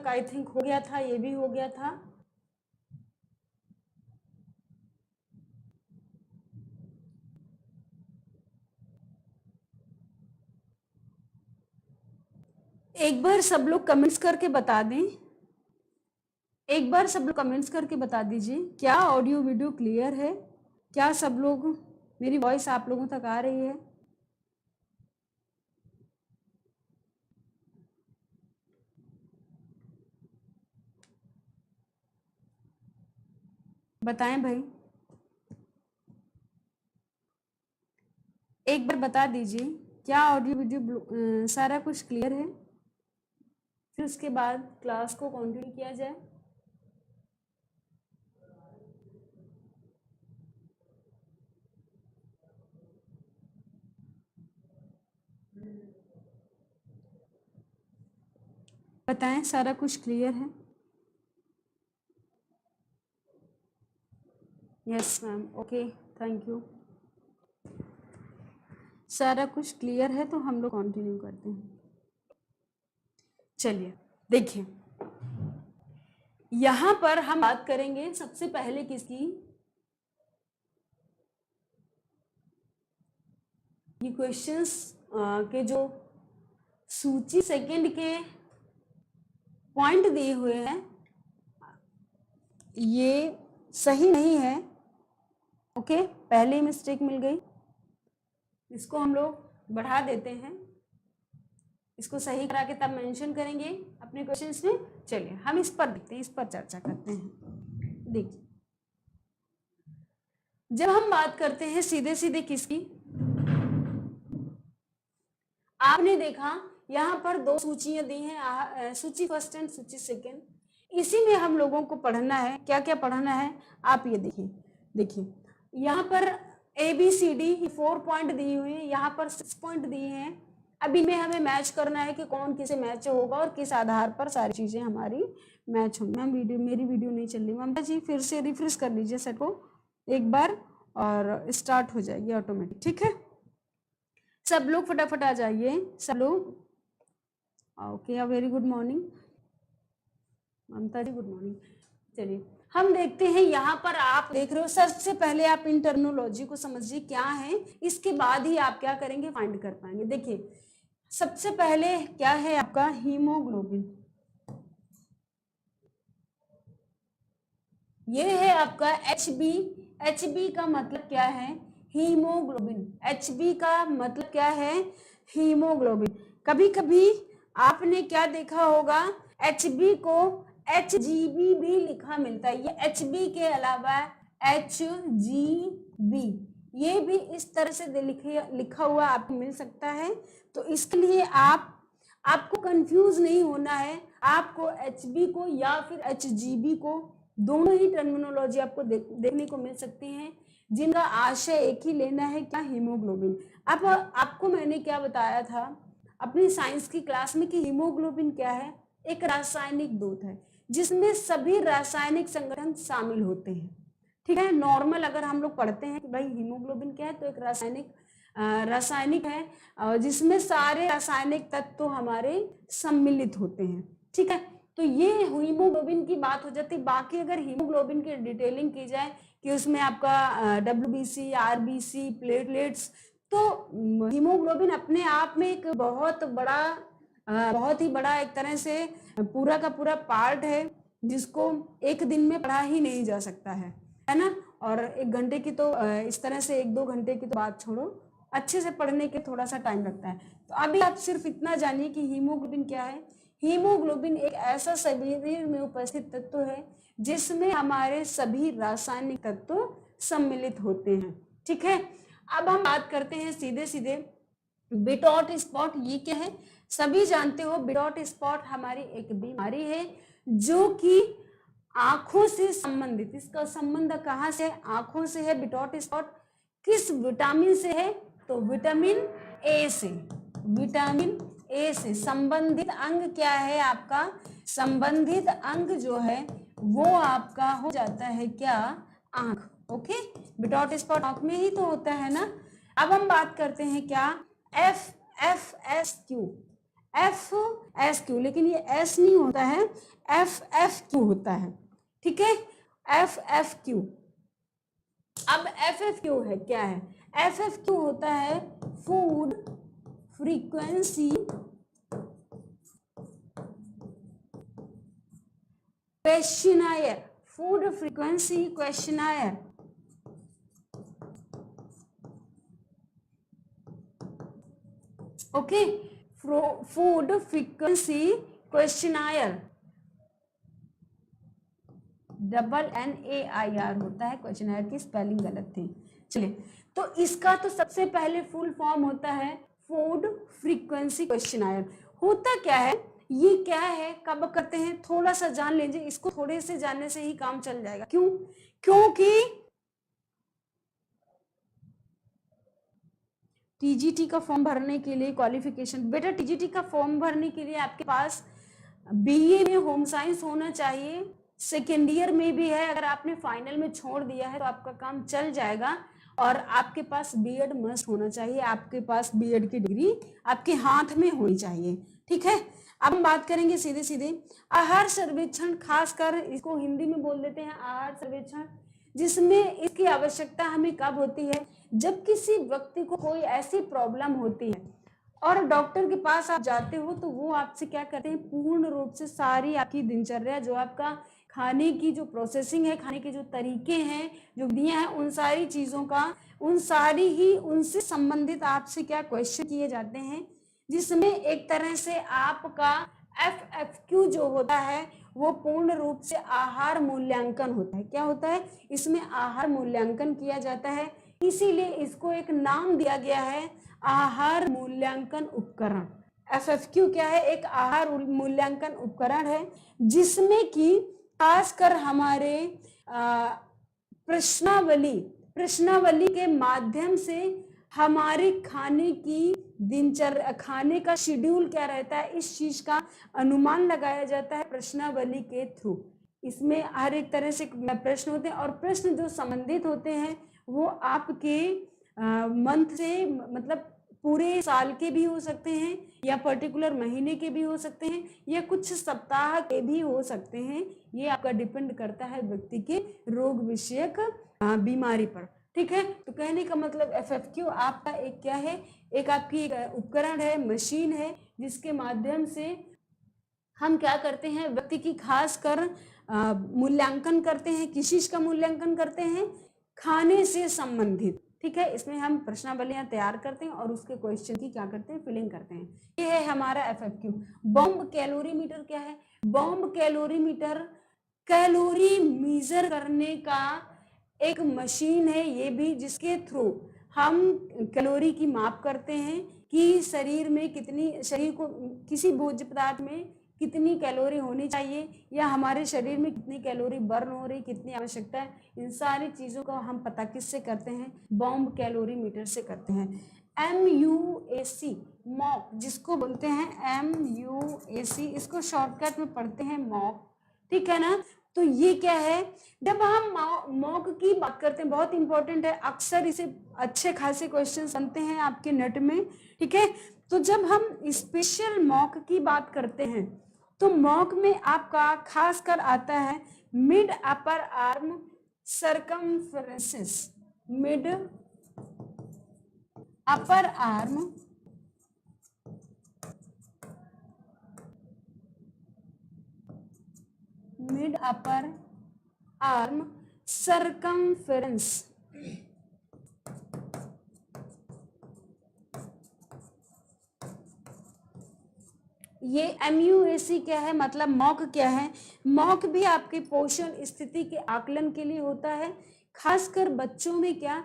तक I think हो गया था, ये भी हो गया था। एक बार सब लोग कमेंट्स करके बता दें, एक बार सब लोग कमेंट्स करके बता दीजिए क्या ऑडियो वीडियो क्लियर है, क्या सब लोग, मेरी वॉइस आप लोगों तक आ रही है? बताएं भाई, एक बार बता दीजिए क्या ऑडियो वीडियो सारा कुछ क्लियर है, फिर उसके बाद क्लास को कंटिन्यू किया जाए। बताएं सारा कुछ क्लियर है? Yes ma'am, okay, thank you. सारा कुछ क्लियर है तो हम लोग कंटिन्यू करते हैं। चलिए देखिए, यहां पर हम बात करेंगे सबसे पहले किसकी, ये क्वेश्चंस के जो सूची सेकंड के पॉइंट दिए हुए हैं ये सही नहीं है। ओके, पहले ही मिस्टेक मिल गई, इसको हम लोग बढ़ा देते हैं, इसको सही करा के तब मेंशन करेंगे अपने क्वेश्चंस में। चलिए हम इस पर देखते हैं, इस पर चर्चा करते हैं। देखिए, जब हम बात करते हैं सीधे सीधे किसकी, आपने देखा यहाँ पर दो सूचियां दी हैं, सूची फर्स्ट एंड सूची सेकेंड। इसी में हम लोगों को पढ़ना है, क्या क्या पढ़ना है आप ये देखिए। देखिए यहाँ पर ABCD 4 पॉइंट दिए हुए हैं, यहाँ पर 6 पॉइंट दिए हैं। अभी में हमें मैच करना है कि कौन किसे मैच होगा और किस आधार पर सारी चीजें हमारी मैच होंगी। मैम मेरी वीडियो नहीं चल रही, ममता जी फिर से रिफ्रेश कर लीजिए सेट को एक बार और स्टार्ट हो जाएगी ऑटोमेटिक। ठीक है, सब लोग फटाफट आ जाइए, सब लोग। ओके, वेरी गुड मॉर्निंग ममता जी, गुड मॉर्निंग। चलिए हम देखते हैं, यहाँ पर आप देख रहे हो, सबसे पहले आप इन टर्मिनोलॉजी को समझिए क्या है, इसके बाद ही आप क्या करेंगे, फाइंड कर पाएंगे। देखिए सबसे पहले क्या है आपका हीमोग्लोबिन, ये है आपका HB। HB का मतलब क्या है, हीमोग्लोबिन। HB का मतलब क्या है, हीमोग्लोबिन। कभी कभी आपने क्या देखा होगा, HB को HGB भी लिखा मिलता है, ये HB के अलावा HGB ये भी इस तरह से लिखा हुआ आपको मिल सकता है। तो इसके लिए आपको कंफ्यूज नहीं होना है, आपको HB को या फिर HGB को, दोनों ही टर्मिनोलॉजी आपको देखने को मिल सकती हैं, जिनका आशय एक ही लेना है, क्या, हीमोग्लोबिन। अब आपको मैंने क्या बताया था अपनी साइंस की क्लास में कि हीमोग्लोबिन क्या है, एक रासायनिक दूत है जिसमें सभी रासायनिक संगठन शामिल होते हैं। ठीक है, नॉर्मल अगर हम लोग पढ़ते हैं कि भाई हीमोग्लोबिन क्या है, तो एक रासायनिक है जिसमें सारे रासायनिक तत्व हमारे सम्मिलित होते हैं। ठीक है, तो ये हीमोग्लोबिन की बात हो जाती है। बाकी अगर हीमोग्लोबिन की डिटेलिंग की जाए कि उसमें आपका WBC, RBC, प्लेटलेट्स, तो हीमोग्लोबिन अपने आप में एक बहुत ही बड़ा एक तरह से पूरा का पूरा पार्ट है, जिसको एक दिन में पढ़ा ही नहीं जा सकता है ना। और 1 घंटे की तो इस तरह से 1-2 घंटे की तो बात छोड़ो, अच्छे से पढ़ने के थोड़ा सा टाइम लगता है। तो अभी आप सिर्फ इतना जानिए कि हीमोग्लोबिन क्या है। हीमोग्लोबिन एक ऐसा शरीर में उपस्थित तत्व है जिसमें हमारे सभी रासायनिक तत्व सम्मिलित होते हैं। ठीक है, अब हम बात करते हैं सीधे सीधे बिटॉट स्पॉट। ये क्या है, सभी जानते हो बिटॉट स्पॉट हमारी एक बीमारी है जो कि आंखों से संबंधित, इसका संबंध कहाँ से, आंखों से है। बिटॉट स्पॉट किस विटामिन से है, तो विटामिन ए से। विटामिन ए से संबंधित अंग क्या है आपका, संबंधित अंग जो है वो आपका हो जाता है क्या, आंख। ओके, बिटॉट स्पॉट आंख में ही तो होता है ना। अब हम बात करते हैं क्या, FSQ। FSQ, लेकिन ये S नहीं होता है, FFQ होता है, ठीक है, FFQ। अब FFQ है क्या है? FFQ होता है food frequency questionnaire, food frequency questionnaire. Okay, food frequency questionnaire, NAIR होता है, क्वेश्चनायर की स्पेलिंग गलत थी। चलिए, तो इसका तो सबसे पहले फुल फॉर्म होता है फूड फ्रीक्वेंसी क्वेश्चनायर। होता क्या है, ये क्या है, कब करते हैं, थोड़ा सा जान लीजिए, इसको थोड़े से जानने से ही काम चल जाएगा। क्यों? क्योंकि टीजीटी का फॉर्म भरने के लिए क्वालिफिकेशन, बेटा टीजीटी का फॉर्म भरने के लिए आपके पास BA में होम साइंस होना चाहिए, सेकेंड ईयर में भी है, अगर आपने फाइनल में छोड़ दिया है तो आपका काम चल जाएगा, और आपके पास बीएड मस्ट होना चाहिए, आपके पास बीएड की डिग्री आपके हाथ में होनी चाहिए, ठीक है। अब हम बात करेंगे सीधे सीधे आहार सर्वेक्षण, खासकर इसको हिंदी में बोल देते हैं आहार सर्वेक्षण, जिसमें इसकी आवश्यकता हमें कब होती है, जब किसी व्यक्ति को कोई ऐसी प्रॉब्लम होती है और डॉक्टर के पास आप जाते हो, तो वो आपसे क्या करते हैं, पूर्ण रूप से सारी आपकी दिनचर्या, जो आपका खाने की जो प्रोसेसिंग है, खाने के जो तरीके हैं, जो विधियां हैं, उन सारी चीज़ों का, उन सारी ही उनसे संबंधित आपसे क्या क्वेश्चन किए जाते हैं, जिसमें एक तरह से आपका FFQ जो होता है वो पूर्ण रूप से आहार मूल्यांकन होता है। क्या होता है? इसमें आहार मूल्यांकन किया जाता है, इसीलिए इसको एक नाम दिया गया है आहार मूल्यांकन उपकरण। FFQ क्या है? एक आहार मूल्यांकन उपकरण है, जिसमें कि खासकर हमारे प्रश्नावली के माध्यम से हमारे खाने की दिनचर्या, खाने का शेड्यूल क्या रहता है, इस चीज का अनुमान लगाया जाता है प्रश्नावली के थ्रू। इसमें हर एक तरह से प्रश्न होते हैं, और प्रश्न जो संबंधित होते हैं वो आपके मंथ से, मतलब पूरे साल के भी हो सकते हैं, या पर्टिकुलर महीने के भी हो सकते हैं, या कुछ सप्ताह के भी हो सकते हैं। ये आपका डिपेंड करता है व्यक्ति के रोग विषयक बीमारी पर, ठीक है। तो कहने का मतलब FFQ आपका एक क्या है, एक आपकी एक उपकरण है, मशीन है, जिसके माध्यम से हम क्या करते हैं, व्यक्ति की खास कर मूल्यांकन करते हैं। किस चीज का मूल्यांकन करते हैं? खाने से संबंधित, ठीक है। इसमें हम प्रश्नावलियां तैयार करते हैं और उसके क्वेश्चन की क्या करते हैं, फिलिंग करते हैं। ये है हमारा FFQ। बॉम्ब कैलोरीमीटर क्या है? बॉम्ब कैलोरीमीटर कैलोरी मेजर करने का एक मशीन है, ये भी, जिसके थ्रू हम कैलोरी की माप करते हैं कि शरीर में कितनी, शरीर को किसी भोज्य पदार्थ में कितनी कैलोरी होनी चाहिए, या हमारे शरीर में कितनी कैलोरी बर्न हो रही, कितनी आवश्यकता है। इन सारी चीज़ों का हम पता किससे करते हैं? बॉम्ब कैलोरीमीटर से करते हैं। MUAC मॉक, जिसको बोलते हैं MUAC, इसको शॉर्टकट में पढ़ते हैं मॉक, ठीक है ना। तो ये क्या है, जब हम मॉक की बात करते हैं, बहुत इंपॉर्टेंट है, अक्सर इसे अच्छे खासे क्वेश्चन बनते हैं आपके नेट में, ठीक है। तो जब हम स्पेशल मॉक की बात करते हैं, तो मॉक में आपका खासकर आता है mid upper arm circumferences, mid upper arm mid upper arm circumference. ये MUAC क्या है, मतलब मॉक क्या है? मॉक भी आपके पोषण स्थिति के आकलन के लिए होता है, खासकर बच्चों में। क्या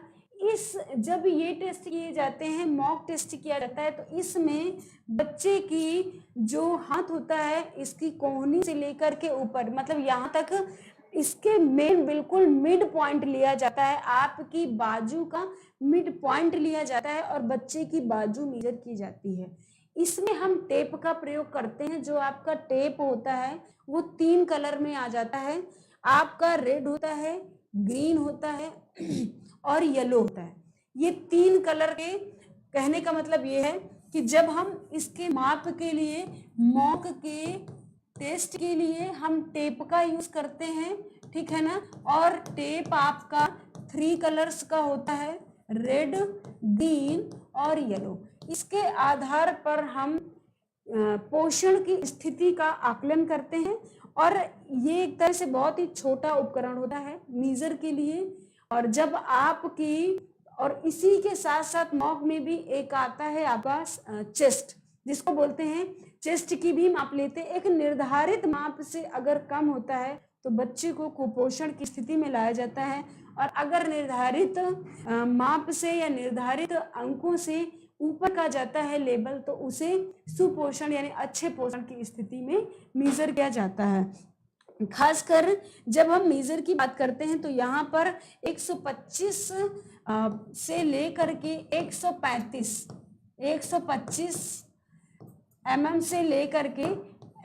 जब ये टेस्ट किए जाते हैं, मॉक टेस्ट किया जाता है, तो इसमें बच्चे की जो हाथ होता है, इसकी कोहनी से लेकर के ऊपर, मतलब यहाँ तक, इसके मेन बिल्कुल मिड पॉइंट लिया जाता है, आपकी बाजू का मिड पॉइंट लिया जाता है, और बच्चे की बाजू मेजर की जाती है। इसमें हम टेप का प्रयोग करते हैं। जो आपका टेप होता है वो 3 कलर में आ जाता है, आपका रेड होता है, ग्रीन होता है और येलो होता है। ये 3 कलर के, कहने का मतलब ये है कि कि जब हम इसके माप के लिए, मॉक के टेस्ट के लिए हम टेप का यूज करते हैं, ठीक है ना। और टेप आपका 3 कलर्स का होता है, रेड, ग्रीन और येलो। इसके आधार पर हम पोषण की स्थिति का आकलन करते हैं। और ये एक तरह से बहुत ही छोटा उपकरण होता है मीजर के लिए। और जब आपकी, और इसी के साथ साथ मॉक में भी एक आता है आपका चेस्ट, जिसको बोलते हैं, चेस्ट की भी माप लेते हैं। एक निर्धारित माप से अगर कम होता है तो बच्चे को कुपोषण की स्थिति में लाया जाता है। और अगर निर्धारित माप से या निर्धारित अंकों से ऊपर का जाता है लेवल, तो उसे सुपोषण यानी अच्छे पोषण की स्थिति में मेजर किया जाता है। खासकर जब हम मेजर की बात करते हैं तो यहाँ पर 125 से लेकर के 125 mm से लेकर के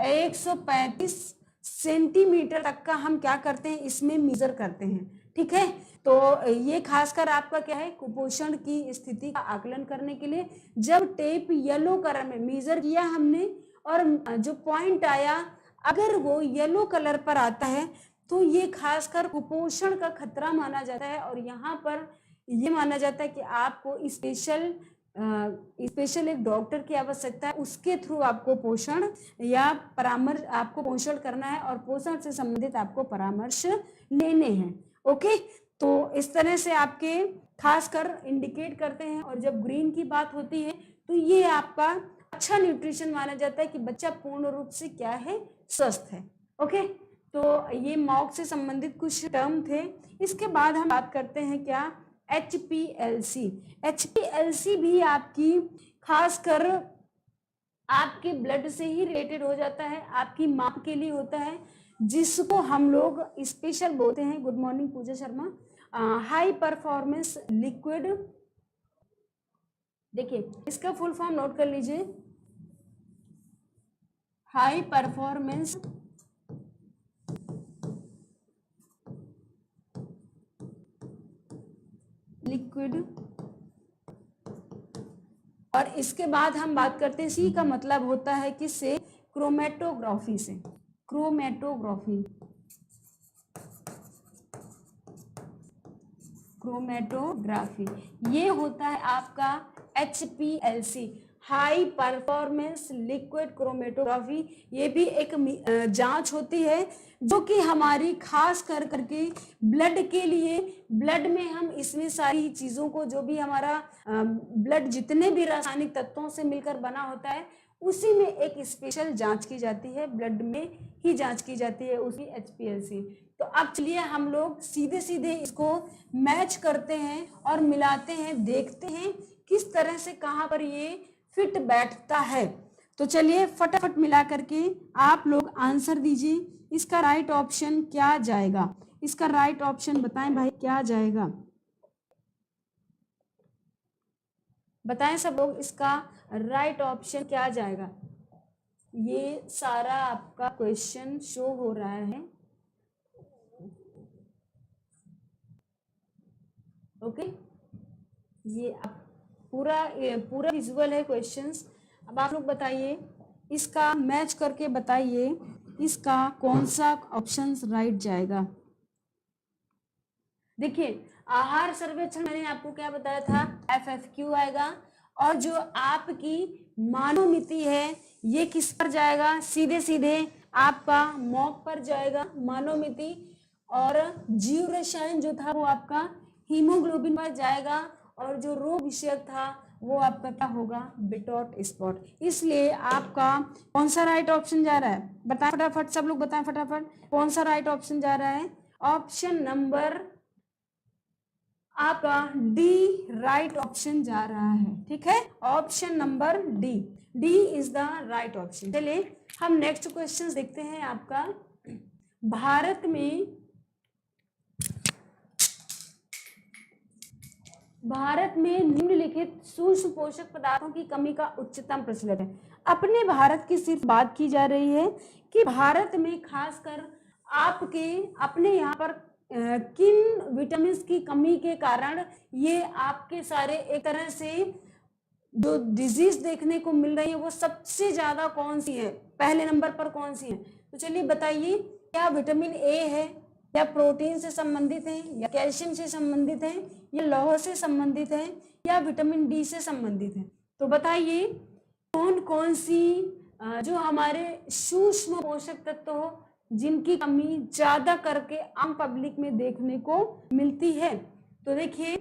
135 सेंटीमीटर तक का हम क्या करते हैं, इसमें मेजर करते हैं, ठीक है। तो ये खासकर आपका क्या है, कुपोषण की स्थिति का आकलन करने के लिए। जब टेप येलो कलर में मेजर किया हमने और जो पॉइंट आया अगर वो येलो कलर पर आता है तो ये खासकर कुपोषण का खतरा माना जाता है। और यहाँ पर ये माना जाता है कि आपको स्पेशल एक डॉक्टर की आवश्यकता है, उसके थ्रू आपको पोषण या परामर्श, आपको पोषण करना है और पोषण से संबंधित आपको परामर्श लेने हैं। ओके, तो इस तरह से आपके खासकर इंडिकेट करते हैं। और जब ग्रीन की बात होती है तो ये आपका अच्छा न्यूट्रिशन माना जाता है कि बच्चा पूर्ण रूप से क्या है, स्वस्थ है। ओके, तो ये मॉक से संबंधित कुछ टर्म थे। इसके बाद हम बात करते हैं क्या, HPLC। HPLC भी आपकी खासकर आपके ब्लड से ही रिलेटेड हो जाता है, आपकी माप के लिए होता है, जिसको हम लोग स्पेशल बोलते हैं। गुड मॉर्निंग पूजा शर्मा। हाई परफॉर्मेंस लिक्विड, देखिए इसका फुल फॉर्म नोट कर लीजिए, हाई परफॉर्मेंस लिक्विड। और इसके बाद हम बात करते हैं, सी का मतलब होता है किससे, क्रोमेटोग्राफी से, क्रोमेटोग्राफी, क्रोमेटोग्राफी। ये होता है आपका HPLC, high performance liquid chromatography. ये भी एक जांच होती है जो कि हमारी खास कर करके ब्लड के लिए, ब्लड में हम इसमें सारी चीज़ों को, जो भी हमारा ब्लड जितने भी रासायनिक तत्वों से मिलकर बना होता है, उसी में एक स्पेशल जांच की जाती है, ब्लड में ही जांच की जाती है उसकी HPLC। तो अब चलिए हम लोग सीधे सीधे इसको मैच करते हैं और मिलाते हैं, देखते हैं किस तरह से कहाँ पर ये फिट बैठता है। तो चलिए फटाफट मिला करके आप लोग आंसर दीजिए, इसका राइट ऑप्शन क्या जाएगा, इसका राइट ऑप्शन बताएं भाई, क्या जाएगा, बताएं सब लोग, इसका राइट ऑप्शन क्या जाएगा। ये सारा आपका क्वेश्चन शो हो रहा है, ओके। ये पूरा विजुअल है क्वेश्चंस। अब आप लोग बताइए, इसका मैच करके बताइए, इसका कौन सा ऑप्शन राइट जाएगा। देखिए आहार सर्वेक्षण मैंने आपको क्या बताया था, FFQ आएगा। और जो आपकी मानोमिति है ये किस पर जाएगा, सीधे सीधे आपका मॉक पर जाएगा मानोमिति। और जीव रसायन जो था वो आपका हीमोग्लोबिन पर जाएगा। और जो रोग विषयक था वो आपका क्या होगा, बिटॉट स्पॉट। इसलिए आपका कौन सा राइट ऑप्शन जा रहा है, बताएं फटाफट, सब लोग बताएं फटाफट, कौन सा राइट ऑप्शन जा रहा है। ऑप्शन नंबर आपका डी राइट ऑप्शन जा रहा है, ठीक है, option number D is the right option. चलिए हम नेक्स्ट क्वेश्चन देखते हैं। आपका भारत में निम्नलिखित सूक्ष्म पोषक पदार्थों की कमी का उच्चतम प्रचलन है। अपने भारत की सिर्फ बात की जा रही है कि भारत में खासकर आपके अपने यहाँ पर किन विटामिन की कमी के कारण ये आपके सारे एक तरह से जो डिजीज देखने को मिल रही है वो सबसे ज्यादा कौन सी है, पहले नंबर पर कौन सी है? तो चलिए बताइए, क्या विटामिन ए है, या प्रोटीन से संबंधित है, या कैल्शियम से संबंधित है, या लौह से संबंधित है, या विटामिन डी से संबंधित है? तो बताइए कौन कौन सी जो हमारे सूक्ष्म पोषक तत्व हो जिनकी कमी ज्यादा करके आम पब्लिक में देखने को मिलती है। तो देखिए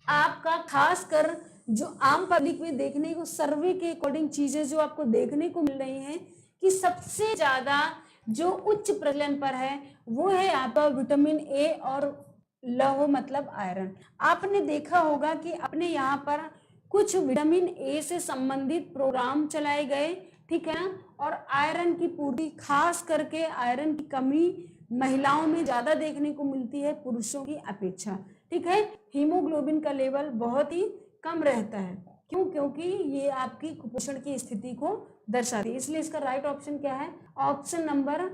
आपका खास कर जो आम पब्लिक में देखने को सर्वे के अकॉर्डिंग चीजें जो आपको देखने को मिल रही हैं कि सबसे ज्यादा जो उच्च प्रचलन पर है वो है आपका विटामिन ए और लौह मतलब आयरन। आपने देखा होगा कि अपने यहाँ पर कुछ विटामिन ए से संबंधित प्रोग्राम चलाए गए, ठीक है ना, और आयरन की पूर्ति, खास करके आयरन की कमी महिलाओं में ज्यादा देखने को मिलती है पुरुषों की अपेक्षा, ठीक है। हीमोग्लोबिन का लेवल बहुत ही कम रहता है, क्यों? क्योंकि ये आपकी कुपोषण की स्थिति को दर्शाती है। इसलिए इसका राइट ऑप्शन क्या है? ऑप्शन नंबर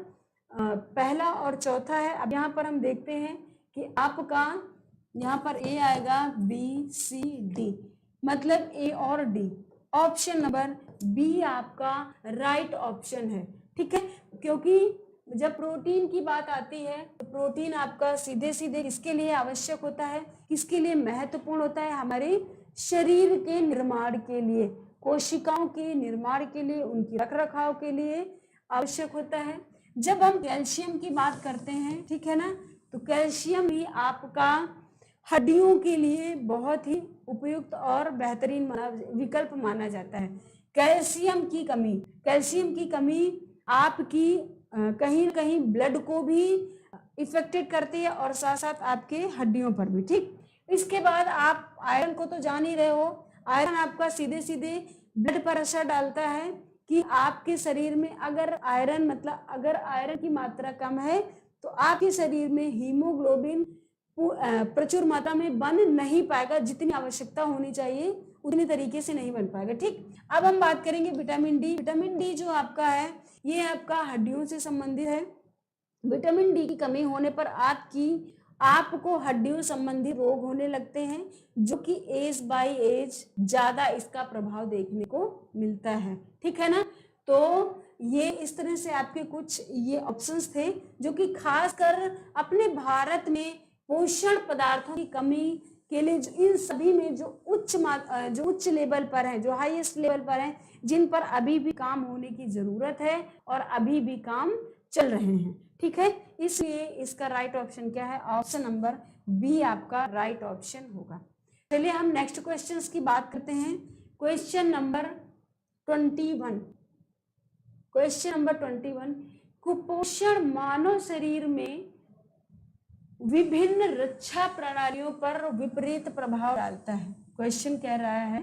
पहला और चौथा है। अब यहाँ पर हम देखते हैं कि आपका यहाँ पर ए आएगा, बी सी डी, मतलब ए और डी। ऑप्शन नंबर बी आपका राइट ऑप्शन है, ठीक है। क्योंकि जब प्रोटीन की बात आती है तो प्रोटीन आपका सीधे सीधे किसके लिए आवश्यक होता है, किसके लिए महत्वपूर्ण होता है? हमारे शरीर के निर्माण के लिए, कोशिकाओं के निर्माण के लिए, उनकी रख रखाव के लिए आवश्यक होता है। जब हम कैल्शियम की बात करते हैं, ठीक है ना, तो कैल्शियम ही आपका हड्डियों के लिए बहुत ही उपयुक्त और बेहतरीन विकल्प माना जाता है। कैल्शियम की कमी आपकी कहीं न कहीं ब्लड को भी इफेक्टेड करती है और साथ साथ आपके हड्डियों पर भी, ठीक। इसके बाद आप आयरन को तो जान ही रहे हो, आयरन आपका सीधे सीधे ब्लड पर असर डालता है कि आपके शरीर में अगर आयरन की मात्रा कम है तो आपके शरीर में हीमोग्लोबिन प्रचुर मात्रा में बन नहीं पाएगा, जितनी आवश्यकता होनी चाहिए उतनी तरीके से नहीं बन पाएगा, ठीक। अब हम बात करेंगे विटामिन डी। विटामिन डी जो आपका है ये आपका हड्डियों से संबंधित है। विटामिन डी की कमी होने पर आपको हड्डियों संबंधी रोग होने लगते हैं, जो कि एज बाय एज ज्यादा इसका प्रभाव देखने को मिलता है, ठीक है ना। तो ये इस तरह से आपके कुछ ये ऑप्शंस थे जो कि खासकर अपने भारत में पोषण पदार्थों की कमी के लिए इन सभी में जो उच्च लेवल पर है, जो हाईएस्ट लेवल पर है, जिन पर अभी भी काम होने की जरूरत है और अभी भी काम चल रहे हैं, ठीक है। इसलिए इसका राइट ऑप्शन क्या है? ऑप्शन नंबर बी आपका राइट ऑप्शन होगा। चलिए हम नेक्स्ट क्वेश्चंस की बात करते हैं। क्वेश्चन नंबर 21, कुपोषण मानव शरीर में विभिन्न रक्षा प्रणालियों पर विपरीत प्रभाव डालता है। क्वेश्चन कह रहा है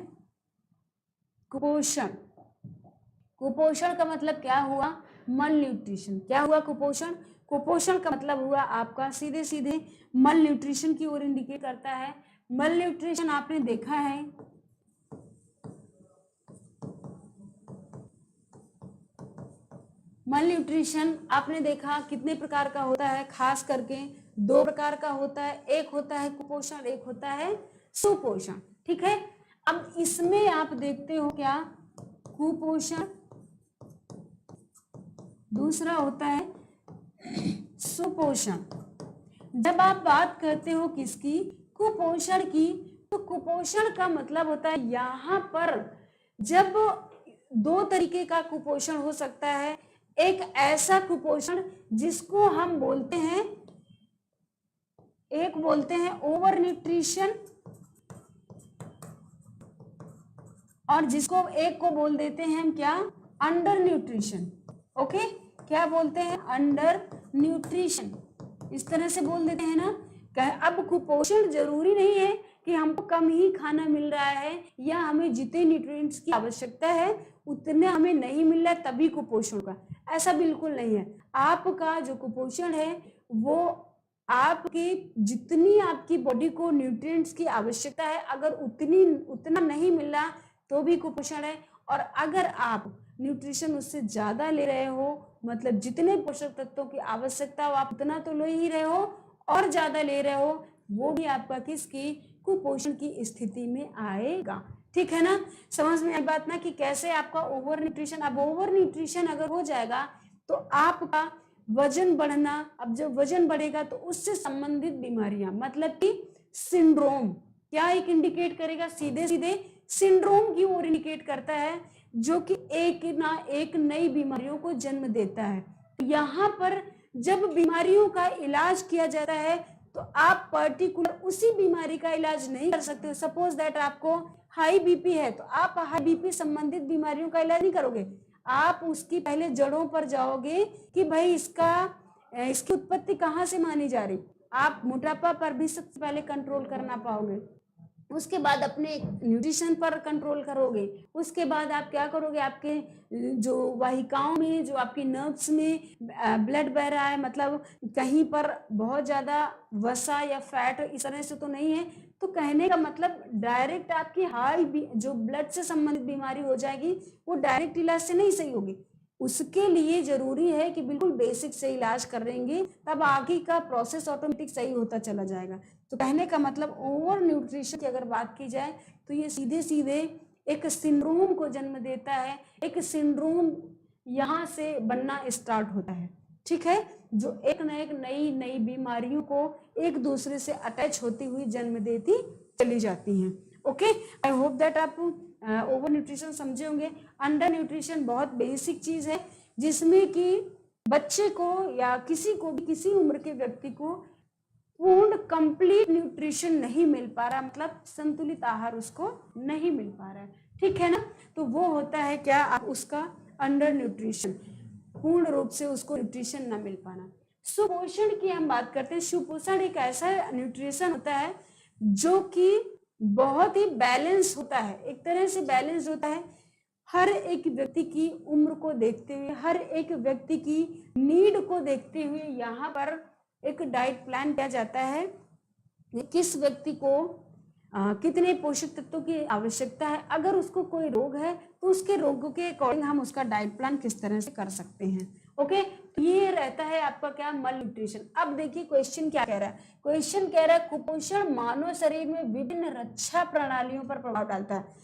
कुपोषण का मतलब क्या हुआ? मल न्यूट्रिशन। क्या हुआ? कुपोषण का मतलब हुआ आपका सीधे सीधे मल न्यूट्रिशन की ओर इंडिकेट करता है। मल न्यूट्रिशन आपने देखा है मल न्यूट्रिशन आपने देखा कितने प्रकार का होता है? खास करके 2 प्रकार का होता है, एक होता है कुपोषण, एक होता है सुपोषण, ठीक है। अब इसमें आप देखते हो क्या? कुपोषण, दूसरा होता है सुपोषण। जब आप बात करते हो किसकी? कुपोषण की, तो कुपोषण का मतलब होता है यहाँ पर जब 2 तरीके का कुपोषण हो सकता है। एक ऐसा कुपोषण जिसको हम बोलते हैं, एक बोलते हैं ओवर न्यूट्रिशन, और जिसको एक को बोल देते हैं हम क्या? Under nutrition. ओके, क्या बोलते हैं? अंडर न्यूट्रिशन, इस तरह से बोल देते हैं ना। अब कुपोषण जरूरी नहीं है कि हमको कम ही खाना मिल रहा है या हमें जितने न्यूट्रिएंट्स की आवश्यकता है उतने हमें नहीं मिल रहा है तभी कुपोषण का, ऐसा बिल्कुल नहीं है। आपका जो कुपोषण है वो आपकी जितनी आपकी बॉडी को न्यूट्रिएंट्स की आवश्यकता है, अगर उतना नहीं मिल रहा तो भी कुपोषण है। और अगर आप न्यूट्रिशन उससे ज्यादा ले रहे हो, मतलब जितने पोषक तत्वों की आवश्यकता हो आप उतना तो ले ही रहे हो और ज्यादा ले रहे हो, वो भी आपका किसकी? कुपोषण की स्थिति में आएगा, ठीक है ना, समझ में आई बात ना कि कैसे आपका ओवर न्यूट्रिशन, अब ओवर न्यूट्रिशन अगर हो जाएगा तो आपका वजन बढ़ना, अब जब वजन बढ़ेगा तो उससे संबंधित बीमारियां, मतलब कि सिंड्रोम, क्या एक इंडिकेट करेगा, सीधे सीधे सिंड्रोम की ओर इंडिकेट करता है, जो कि एक ना एक नई बीमारियों को जन्म देता है। यहाँ पर जब बीमारियों का इलाज किया जाता है तो आप पर्टिकुलर उसी बीमारी का इलाज नहीं कर सकते। सपोज दैट आपको हाई बीपी है तो आप हाई बीपी संबंधित बीमारियों का इलाज नहीं करोगे, आप उसकी पहले जड़ों पर जाओगे कि भाई इसकी उत्पत्ति कहाँ से मानी जा रही। आप मोटापा पर भी सबसे पहले कंट्रोल करना पाओगे, उसके बाद अपने न्यूट्रिशन पर कंट्रोल करोगे, उसके बाद आप क्या करोगे, आपके जो वाहिकाओं में, जो आपकी नर्व्स में ब्लड बह रहा है, मतलब कहीं पर बहुत ज्यादा वसा या फैट इस तरह से तो नहीं है, तो कहने का मतलब डायरेक्ट आपकी जो ब्लड से संबंधित बीमारी हो जाएगी वो डायरेक्ट इलाज से नहीं सही होगी। उसके लिए जरूरी है कि बिल्कुल बेसिक से इलाज करेंगे, तब आगे का प्रोसेस ऑटोमेटिक सही होता चला जाएगा। तो कहने का मतलब ओवर न्यूट्रिशन की अगर बात की जाए तो ये सीधे सीधे एक सिंड्रोम को जन्म देता है, एक सिंड्रोम यहाँ से बनना स्टार्ट होता है, ठीक है, जो एक न एक नई नई बीमारियों को एक दूसरे से अटैच होती हुई जन्म देती चली जाती हैं। ओके, आई होप दैट आप ओवर न्यूट्रिशन समझे होंगे। अंडर न्यूट्रिशन बहुत बेसिक चीज है, जिसमें कि बच्चे को या किसी को भी, किसी उम्र के व्यक्ति को पूर्ण कंप्लीट न्यूट्रिशन नहीं मिल पा रहा, मतलब संतुलित आहार उसको नहीं मिल पा रहा है, ठीक है ना, तो वो होता है क्या, आप उसका अंडर न्यूट्रिशन, पूर्ण रूप से उसको न्यूट्रिशन ना मिल पाना। सुपोषण की हम बात करते हैं। सुपोषण एक ऐसा न्यूट्रिशन होता है जो कि बहुत ही बैलेंस होता है, एक तरह से बैलेंस होता है, हर एक व्यक्ति की उम्र को देखते हुए, हर एक व्यक्ति की नीड को देखते हुए यहाँ पर एक डाइट प्लान किया जाता है, किस व्यक्ति को कितने पोषक तत्वों की आवश्यकता है, अगर उसको कोई रोग है तो उसके रोगों के अकॉर्डिंग हम उसका डाइट प्लान किस तरह से कर सकते हैं। ओके, तो ये रहता है आपका क्या, मल न्यूट्रिशन। अब देखिए क्वेश्चन क्या कह रहा है, क्वेश्चन कह रहा है कुपोषण मानव शरीर में विभिन्न रक्षा प्रणालियों पर प्रभाव डालता है।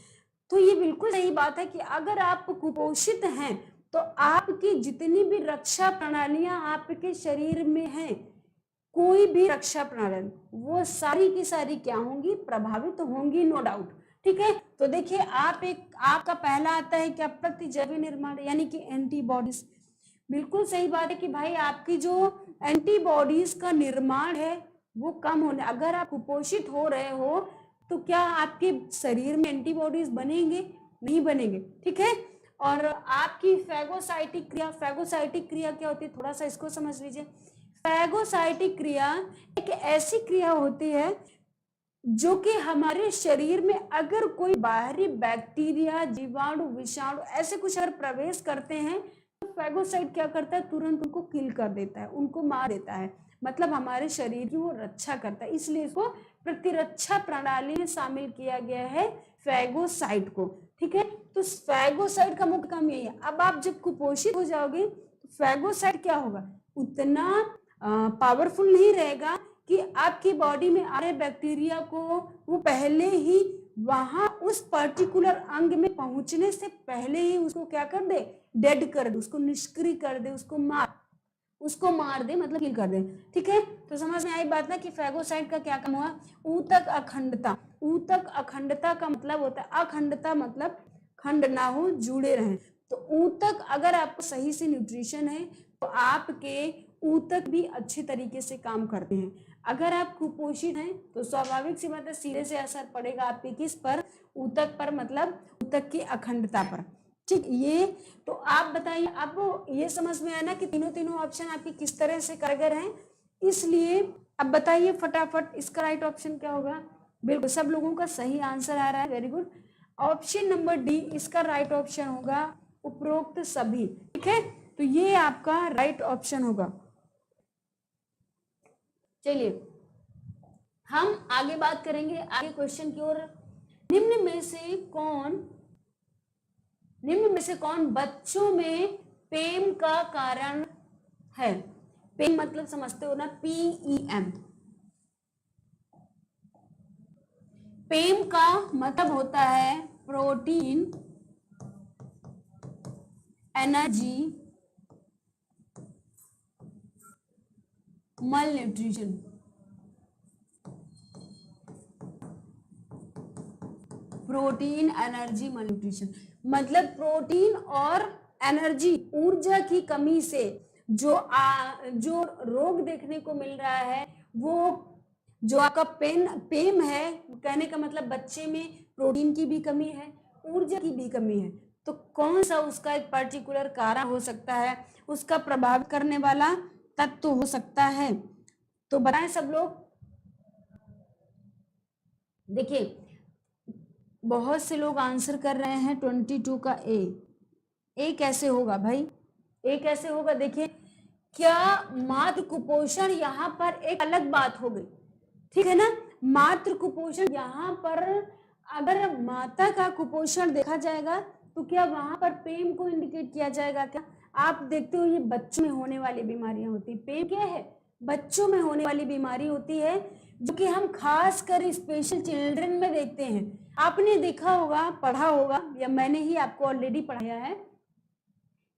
तो ये बिल्कुल सही बात है कि अगर आप कुपोषित हैं तो आपकी जितनी भी रक्षा प्रणालियां आपके शरीर में हैं, कोई भी रक्षा प्रणाली, वो सारी की सारी क्या होंगी, प्रभावित होंगी, नो डाउट, ठीक है। तो देखिए आपका पहला आता है क्या, प्रतिजैवी निर्माण, यानी कि एंटीबॉडीज। बिल्कुल सही बात है कि भाई आपकी जो एंटीबॉडीज का निर्माण है वो कम होने, अगर आप कुपोषित हो रहे हो तो क्या आपके शरीर में एंटीबॉडीज बनेंगे, नहीं बनेंगे, ठीक है। और आपकी फैगोसाइटिक क्रिया क्या होती है, थोड़ा सा इसको समझ लीजिए। फैगोसाइटिक क्रिया एक ऐसी क्रिया होती है जो कि हमारे शरीर में अगर कोई बाहरी बैक्टीरिया, जीवाणु, विषाणु ऐसे कुछ अगर प्रवेश करते हैं तो फैगोसाइट क्या करता है, तुरंत उनको किल कर देता है, उनको मार देता है, मतलब हमारे शरीर की वो रक्षा करता है, इसलिए इसको प्रतिरक्षा प्रणाली में शामिल किया गया है फैगोसाइट को, ठीक है। तो फैगोसाइट का मुख्य काम यही है। अब आप जब कुपोषित हो जाओगे तो फैगोसाइट क्या होगा, उतना पावरफुल नहीं रहेगा कि आपकी बॉडी में आ रहे बैक्टीरिया को वो पहले ही वहां उस पर्टिकुलर अंग में पहुंचने से पहले ही उसको क्या कर दे, डेड कर दे, उसको निष्क्रिय कर दे, उसको मार दे, मतलब किल कर दे, ठीक है। तो समझ में आई बात ना कि फैगोसाइट का क्या काम हुआ, ऊतक अखंडता। ऊतक अखंडता का मतलब होता है, अखंडता मतलब खंड ना हो, जुड़े रहें। तो ऊतक, अगर आपको सही से न्यूट्रिशन है तो आपके ऊतक भी अच्छे तरीके से काम करते हैं। अगर आप कुपोषित हैं तो स्वाभाविक सी बात है, सीधे से असर पड़ेगा आपके किस पर, ऊतक पर, मतलब ऊतक की अखंडता पर, ठीक। ये तो आप बताइए, आपको ये समझ में आया ना कि तीनों ऑप्शन आपकी किस तरह से कारगर हैं। इसलिए अब बताइए फटाफट इसका राइट ऑप्शन क्या होगा। बिल्कुल सब लोगों का सही आंसर आ रहा है, very good. Option number D इसका राइट ऑप्शन होगा, उपरोक्त सभी, ठीक है। तो ये आपका राइट ऑप्शन होगा। चलिए हम आगे बात करेंगे, आगे क्वेश्चन की ओर। निम्न में से कौन बच्चों में पेम का कारण है। पेम मतलब समझते हो ना, PEM। पेम का मतलब होता है प्रोटीन, एनर्जी, मल न्यूट्रिशन। प्रोटीन, एनर्जी, मल न्यूट्रिशन मतलब प्रोटीन और एनर्जी, ऊर्जा की कमी से जो रोग देखने को मिल रहा है, वो जो आपका पेम है, कहने का मतलब बच्चे में प्रोटीन की भी कमी है, ऊर्जा की भी कमी है। तो कौन सा उसका एक पर्टिकुलर कारण हो सकता है, उसका प्रभावित करने वाला तत्व हो सकता है? तो बताएं सब लोग। देखिए बहुत से लोग आंसर कर रहे हैं 22 का ए कैसे होगा भाई? ए कैसे होगा? देखिए क्या मातृ कुपोषण यहाँ पर एक अलग बात हो गई, ठीक है ना। मातृ कुपोषण यहाँ पर अगर माता का कुपोषण देखा जाएगा तो क्या वहां पर पेम को इंडिकेट किया जाएगा क्या? आप देखते हो ये बच्चों में होने वाली बीमारियां होती है। पेम क्या है? बच्चों में होने वाली बीमारी होती है, जो कि हम खास कर स्पेशल चिल्ड्रन में देखते हैं। आपने देखा होगा, पढ़ा होगा, या मैंने ही आपको ऑलरेडी पढ़ाया है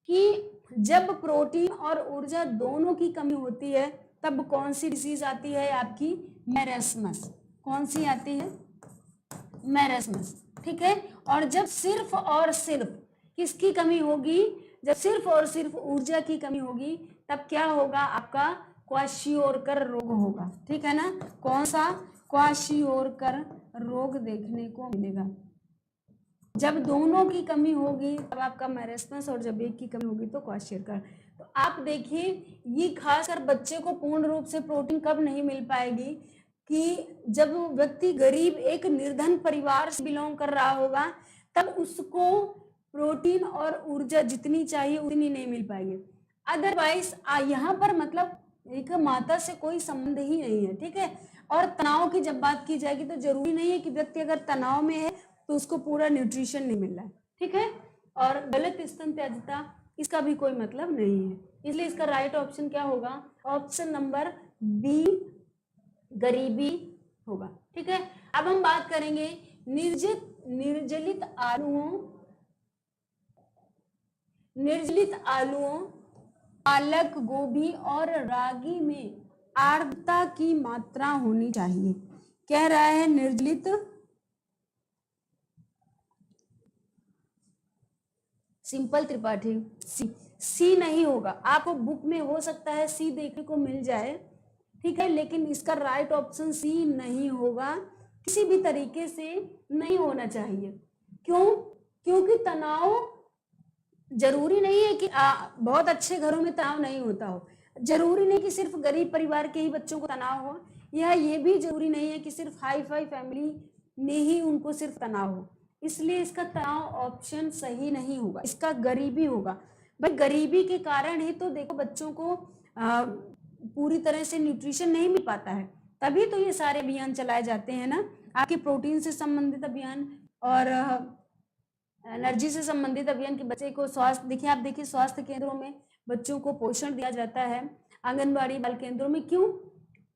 कि जब प्रोटीन और ऊर्जा दोनों की कमी होती है तब कौन सी डिसीज आती है आपकी? मैरेस्मस। कौन सी आती है? मैरेस्मस, ठीक है। और जब सिर्फ और सिर्फ किसकी कमी होगी? जब सिर्फ और सिर्फ ऊर्जा की कमी होगी तब क्या होगा? आपका क्वाशियोरकर रोग होगा, ठीक है ना। कौन सा? क्वाशियोरकर रोग देखने को मिलेगा। जब दोनों की कमी होगी तब आपका मैरेस्मस, और जब एक की कमी होगी तो क्वाशियोरकर। तो आप देखिए ये खासकर बच्चे को पूर्ण रूप से प्रोटीन कब नहीं मिल पाएगी कि जब व्यक्ति गरीब एक निर्धन परिवार से बिलोंग कर रहा होगा, तब उसको प्रोटीन और ऊर्जा जितनी चाहिए उतनी नहीं मिल पाएगी। अदरवाइज यहाँ पर मतलब एक माता से कोई संबंध ही नहीं है, ठीक है। और तनाव की जब बात की जाएगी तो जरूरी नहीं है कि व्यक्ति अगर तनाव में है तो उसको पूरा न्यूट्रिशन नहीं मिल रहा है, ठीक है। और गलत स्तन त्याज्यता, इसका भी कोई मतलब नहीं है, इसलिए इसका राइट ऑप्शन क्या होगा? ऑप्शन नंबर बी, गरीबी होगा, ठीक है। अब हम बात करेंगे निर्जलित आलुओं, पालक, गोभी और रागी में आर्द्रता की मात्रा होनी चाहिए। कह रहा है निर्जलित, सिंपल त्रिपाठी, सी नहीं होगा। आपको बुक में हो सकता है सी देखने को मिल जाए, ठीक है, लेकिन इसका राइट ऑप्शन सी नहीं होगा, किसी भी तरीके से नहीं होना चाहिए। क्यों? क्योंकि तनाव जरूरी नहीं है कि बहुत अच्छे घरों में तनाव नहीं होता हो, जरूरी नहीं कि सिर्फ गरीब परिवार के ही बच्चों को तनाव हो, या ये भी जरूरी नहीं है कि सिर्फ हाई फाई फैमिली में ही उनको सिर्फ तनाव हो। इसलिए इसका तनाव ऑप्शन सही नहीं होगा, इसका गरीबी होगा। भाई गरीबी के कारण ही तो देखो बच्चों को पूरी तरह से न्यूट्रिशन नहीं मिल पाता है, तभी तो ये सारे अभियान चलाए जाते हैं ना, आपके प्रोटीन से संबंधित अभियान और एनर्जी से संबंधित अभियान। के बच्चे को स्वास्थ्य, देखिए आप देखिए स्वास्थ्य केंद्रों में बच्चों को पोषण दिया जाता है, आंगनबाड़ी बाल केंद्रों में। क्यों?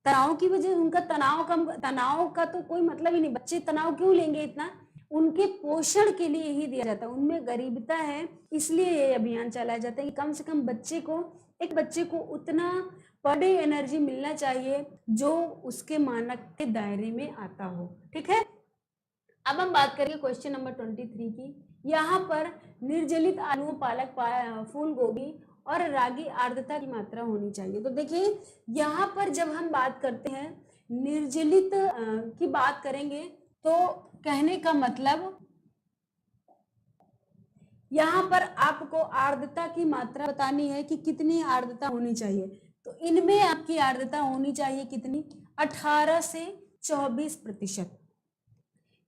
तनाव की वजह, उनका तनाव कम, तनाव का तो कोई मतलब ही नहीं, बच्चे तनाव क्यों लेंगे इतना, उनके पोषण के लिए ही दिया जाता है। उनमें गरीबता है, इसलिए ये अभियान चलाया जाता है कि कम से कम एक बच्चे को उतना पर डे एनर्जी मिलना चाहिए जो उसके मानक के दायरे में आता हो, ठीक है। अब हम बात करेंगे क्वेश्चन नंबर 23 की। यहाँ पर निर्जलित आलू, पालक, फूल गोभी और रागी आर्द्रता की मात्रा होनी चाहिए। तो देखिए यहाँ पर जब हम बात करते हैं निर्जलित की बात करेंगे तो कहने का मतलब यहाँ पर आपको आर्द्रता की मात्रा बतानी है कि कितनी आर्द्रता होनी चाहिए। तो इनमें आपकी आर्द्रता होनी चाहिए कितनी? 18 से 24%।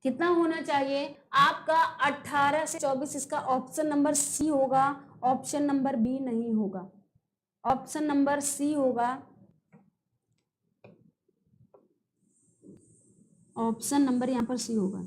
कितना होना चाहिए आपका? 18 से 24। इसका ऑप्शन नंबर सी होगा, ऑप्शन नंबर बी नहीं होगा, ऑप्शन नंबर सी होगा, ऑप्शन नंबर यहाँ पर सी होगा।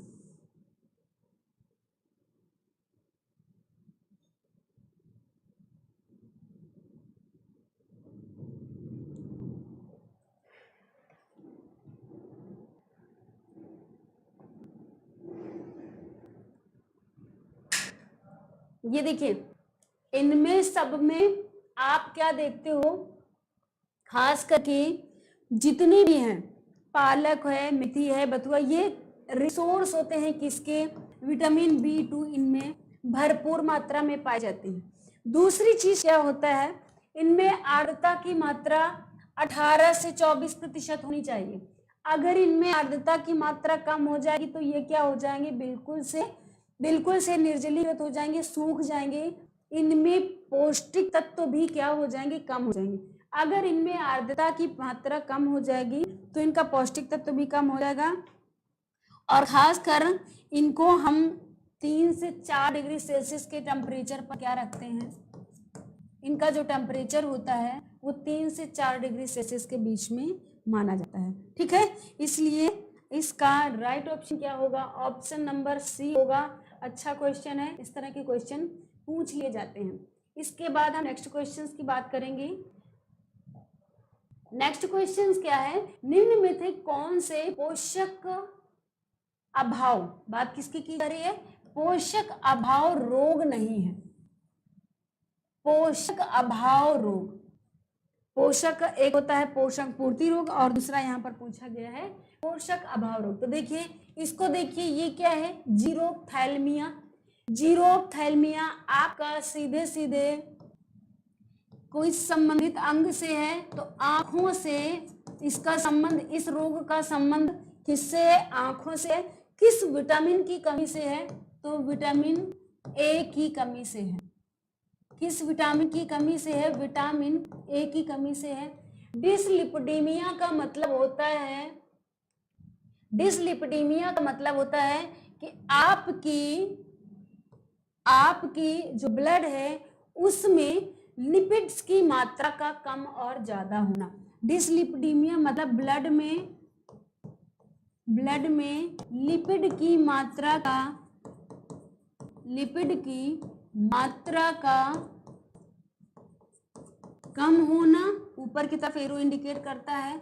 ये देखिए, इनमें सब में आप क्या देखते हो, खास करके जितने भी हैं, पालक है, मेथी है, बथुआ, ये रिसोर्स होते हैं किसके, विटामिन B2 इनमें भरपूर मात्रा में पाए जाते हैं। दूसरी चीज क्या होता है, इनमें आर्द्रता की मात्रा 18 से 24% होनी चाहिए। अगर इनमें आर्द्रता की मात्रा कम हो जाएगी तो ये क्या हो जाएंगे, बिल्कुल से निर्जलीकृत हो जाएंगे, सूख जाएंगे। इनमें पौष्टिक तत्व भी क्या हो जाएंगे, कम हो जाएंगे। अगर इनमें आर्द्रता की मात्रा कम हो जाएगी तो इनका पौष्टिक तत्व भी कम हो जाएगा। और खासकर इनको हम 3 से 4 डिग्री सेल्सियस के टेम्परेचर पर क्या रखते हैं, इनका जो टेम्परेचर होता है वो 3 से 4 डिग्री सेल्सियस के बीच में माना जाता है। ठीक है, इसलिए इसका राइट ऑप्शन क्या होगा, ऑप्शन नंबर सी होगा। अच्छा क्वेश्चन है, इस तरह के क्वेश्चन पूछ लिए जाते हैं। इसके बाद हम नेक्स्ट क्वेश्चंस की बात करेंगे। नेक्स्ट क्वेश्चंस क्या है, निम्न में से कौन से पोषक अभाव, बात किसकी की जा रही है, पोषक अभाव रोग नहीं है। पोषक अभाव रोग, पोषक एक होता है पोषक पूर्ति रोग और दूसरा यहाँ पर पूछा गया है पोषक अभाव रोग। तो देखिए इसको, देखिए ये क्या है, जीरोप्थैल्मिया। जीरोप्थैल्मिया आपका सीधे सीधे कोई संबंधित अंग से है, तो आंखों से इसका संबंध, इस रोग का संबंध किससे है, आंखों से है। किस विटामिन की कमी से है, तो विटामिन ए की कमी से है। किस विटामिन की कमी से है, विटामिन ए की कमी से है। डिसलिपिडीमिया का मतलब होता है, डिसलिपिडीमिया का मतलब होता है कि आपकी जो ब्लड है उसमें लिपिड्स की मात्रा का कम और ज्यादा होना। डिसलिपिडीमिया मतलब ब्लड में लिपिड की मात्रा का कम होना, ऊपर की तरफ एरो इंडिकेट करता है,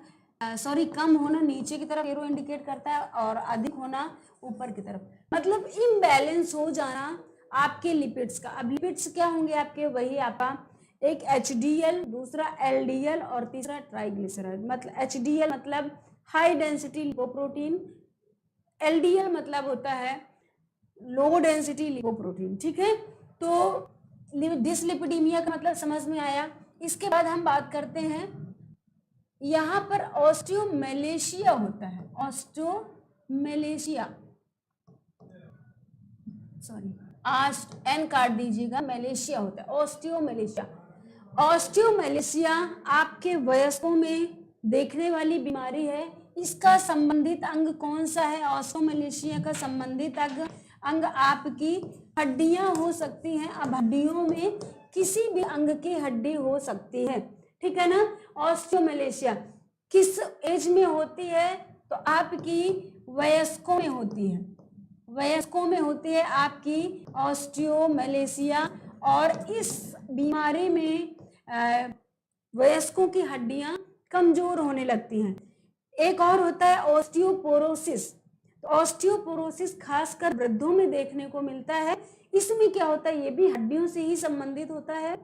कम होना नीचे की तरफ एरो इंडिकेट करता है, और अधिक होना ऊपर की तरफ, मतलब इम्बैलेंस हो जाना आपके लिपिड्स का। अब लिपिड्स क्या होंगे आपके, वही आपका एक HDL, दूसरा LDL और तीसरा ट्राइग्लिसराइड। मतलब HDL मतलब हाई डेंसिटी लिपोप्रोटीन, LDL मतलब होता है लो डेंसिटी लिपोप्रोटीन। ठीक है, तो डिसलिपिडीमिया का मतलब समझ में आया। इसके बाद हम बात करते हैं, यहां पर ऑस्टियोमेलेशिया होता है, ऑस्टियोमेलेशिया, एन काट दीजिएगा, मलेशिया होता है, ऑस्टियोमेलेशिया। ऑस्टियोमेलेशिया आपके वयस्कों में देखने वाली बीमारी है। इसका संबंधित अंग कौन सा है, ऑस्टियोमेलेशिया का संबंधित अंग आपकी हड्डियां हो सकती हैं। अब हड्डियों में किसी भी अंग की हड्डी हो सकती है, ठीक है ना। ऑस्टियोमेलेशिया किस एज में होती है, तो आपकी वयस्कों में होती है, वयस्कों में होती है आपकी ऑस्टियोमेलेशिया। और इस बीमारी में वयस्कों की हड्डियां कमजोर होने लगती हैं। एक और होता है ऑस्टियोपोरोसिस। तो ऑस्टियोपोरोसिस खासकर वृद्धों में देखने को मिलता है। इसमें क्या होता है, ये भी हड्डियों से ही संबंधित होता है।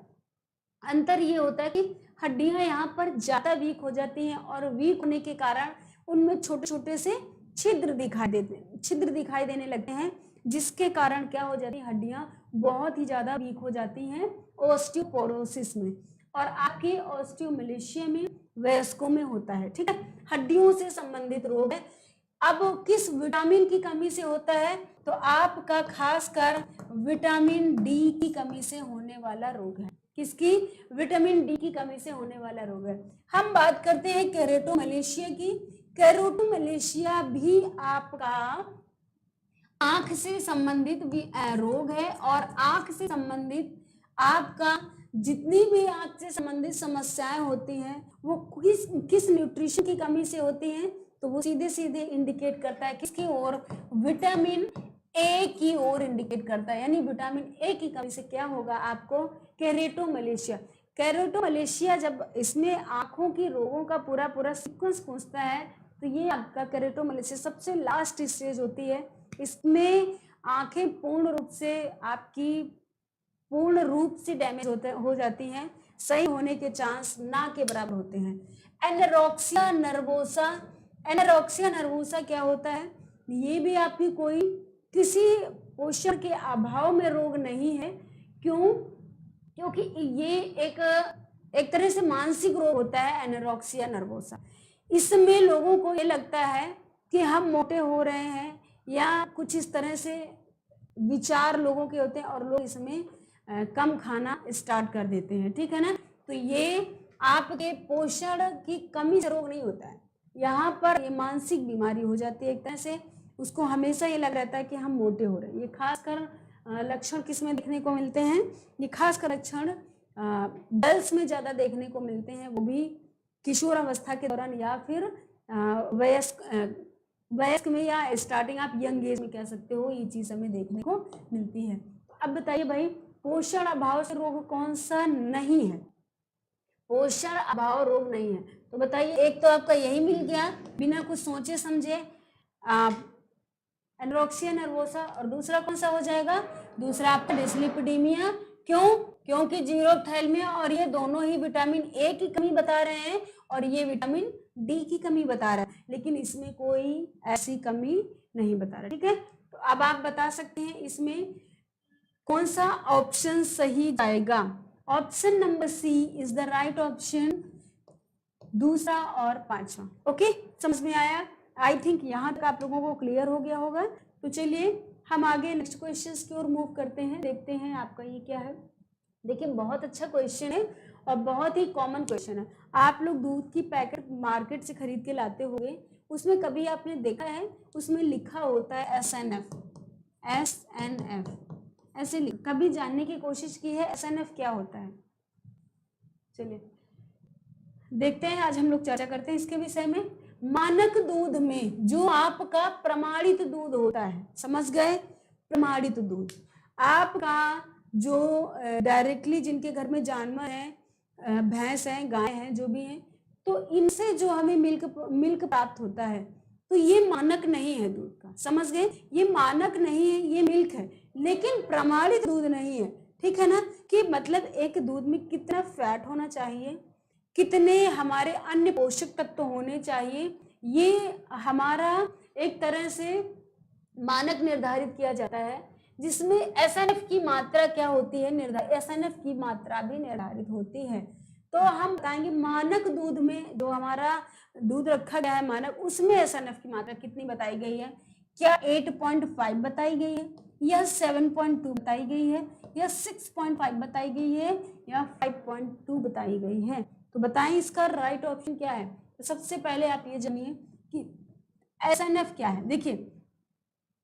अंतर ये होता है कि हड्डियां यहाँ पर ज्यादा वीक हो जाती हैं, और वीक होने के कारण उनमें छोटे छोटे से छिद्र दिखाई देने लगते हैं, जिसके कारण क्या हो जाती है, हड्डियां बहुत ही ज्यादा वीक हो जाती हैं ऑस्टियोपोरोसिस में। और आपकी ऑस्टियोमेलेशिया में वयस्कों में होता है। ठीक है, हड्डियों से संबंधित रोग है। अब किस विटामिन की कमी से होता है, तो आपका खासकर विटामिन डी की कमी से होने वाला रोग है। किसकी, विटामिन डी की कमी से होने वाला रोग है। हम बात करते हैं केरेटोमलेशिया की। केरेटोमलेशिया भी आपका आंख से संबंधित भी रोग है, और आंख से संबंधित आपका जितनी भी आंख से संबंधित समस्याएं होती हैं वो किस न्यूट्रिशन की कमी से होती हैं, तो वो सीधे सीधे इंडिकेट करता है किसकी ओर, विटामिन ए की ओर इंडिकेट करता है। यानी विटामिन ए की कमी से क्या होगा आपको, केरेटोमलेशिया। केरेटोमलेशिया जब इसमें आंखों की रोगों का पूरा सीक्वेंस पूछता है, तो ये आपका केरेटोमलेशिया सबसे लास्ट स्टेज होती है। इसमें आंखें पूर्ण रूप से आपकी पूर्ण रूप से डैमेज हो जाती हैं, सही होने के चांस ना के बराबर होते हैं। एनोरेक्सिया नर्वोसा, एनोरेक्सिया नर्वोसा क्या होता है? ये भी आपकी कोई किसी पोषण के अभाव में रोग नहीं है। क्यों? क्योंकि ये एक तरह से मानसिक रोग होता है एनोरेक्सिया नर्वोसा। इसमें लोगों को ये लगता है कि हम मोटे हो रहे हैं या कुछ इस तरह से विचार लोगों के होते हैं और लोग इसमें कम खाना स्टार्ट कर देते हैं, ठीक है ना। तो ये आपके पोषण की कमी से रोग नहीं होता है, यहाँ पर ये मानसिक बीमारी हो जाती है एक तरह से। उसको हमेशा ये लग रहता है कि हम मोटे हो रहे हैं। ये खासकर लक्षण किस में देखने को मिलते हैं? ये खासकर लक्षण गर्ल्स में ज्यादा देखने को मिलते हैं, वो भी किशोर अवस्था के दौरान या फिर वयस्क में या स्टार्टिंग आप यंग एज में कह सकते हो, ये चीज हमें देखने को मिलती है। अब बताइए भाई, पोषण अभाव से रोग कौन सा नहीं है? पोषण अभाव रोग नहीं है, तो बताइए। एक तो आपका यही मिल गया बिना कुछ सोचे समझे, एनोरेक्सिया नर्वोसा, और दूसरा कौन सा हो जाएगा? दूसरा आपका डिसलिपिडीमिया। क्यों? क्योंकि जीरोथैलेमिया और ये दोनों ही विटामिन ए की कमी बता रहे हैं और ये विटामिन डी की कमी बता रहा है, लेकिन इसमें कोई ऐसी कमी नहीं बता रहा, ठीक है। तो अब आप बता सकते हैं इसमें कौन सा ऑप्शन सही जाएगा? Option number C is the right option, दूसरा और पांचवा। ओके, समझ में आया? आई थिंक यहाँ तक आप लोगों को क्लियर हो गया होगा। तो चलिए हम आगे नेक्स्ट क्वेश्चन की ओर मूव करते हैं, देखते हैं आपका ये क्या है। देखिए, बहुत अच्छा क्वेश्चन है और बहुत ही कॉमन क्वेश्चन है। आप लोग दूध की पैकेट मार्केट से खरीद के लाते होंगे, उसमें कभी आपने देखा है उसमें लिखा होता है SNF, SNF ऐसे कभी जानने की कोशिश की है SNF क्या होता है? चलिए देखते हैं, आज हम लोग चर्चा करते हैं इसके विषय में। मानक दूध में जो आपका प्रमाणित दूध होता है, समझ गए? प्रमाणित दूध आपका जो डायरेक्टली जिनके घर में जानवर है, भैंस है, गाय है, जो भी है, तो इनसे जो हमें मिल्क प्राप्त होता है, तो ये मानक नहीं है दूध का, समझ गए? ये मानक नहीं है, ये मिल्क है, लेकिन प्रमाणित दूध नहीं है, ठीक है ना। कि मतलब एक दूध में कितना फैट होना चाहिए, कितने हमारे अन्य पोषक तत्व होने चाहिए, ये हमारा एक तरह से मानक निर्धारित किया जाता है, जिसमें SNF की मात्रा क्या होती है? SNF की मात्रा भी निर्धारित होती है। तो हम बताएंगे मानक दूध में जो हमारा दूध रखा गया है मानक, उसमें SNF की मात्रा कितनी बताई गई है? क्या 8.5 बताई गई है, या 7.2 बताई गई है, या 6.5 बताई गई है, या 5.2 बताई गई है? तो बताएं इसका राइट ऑप्शन क्या है। तो सबसे पहले आप ये जानिए कि SNF क्या है। देखिए,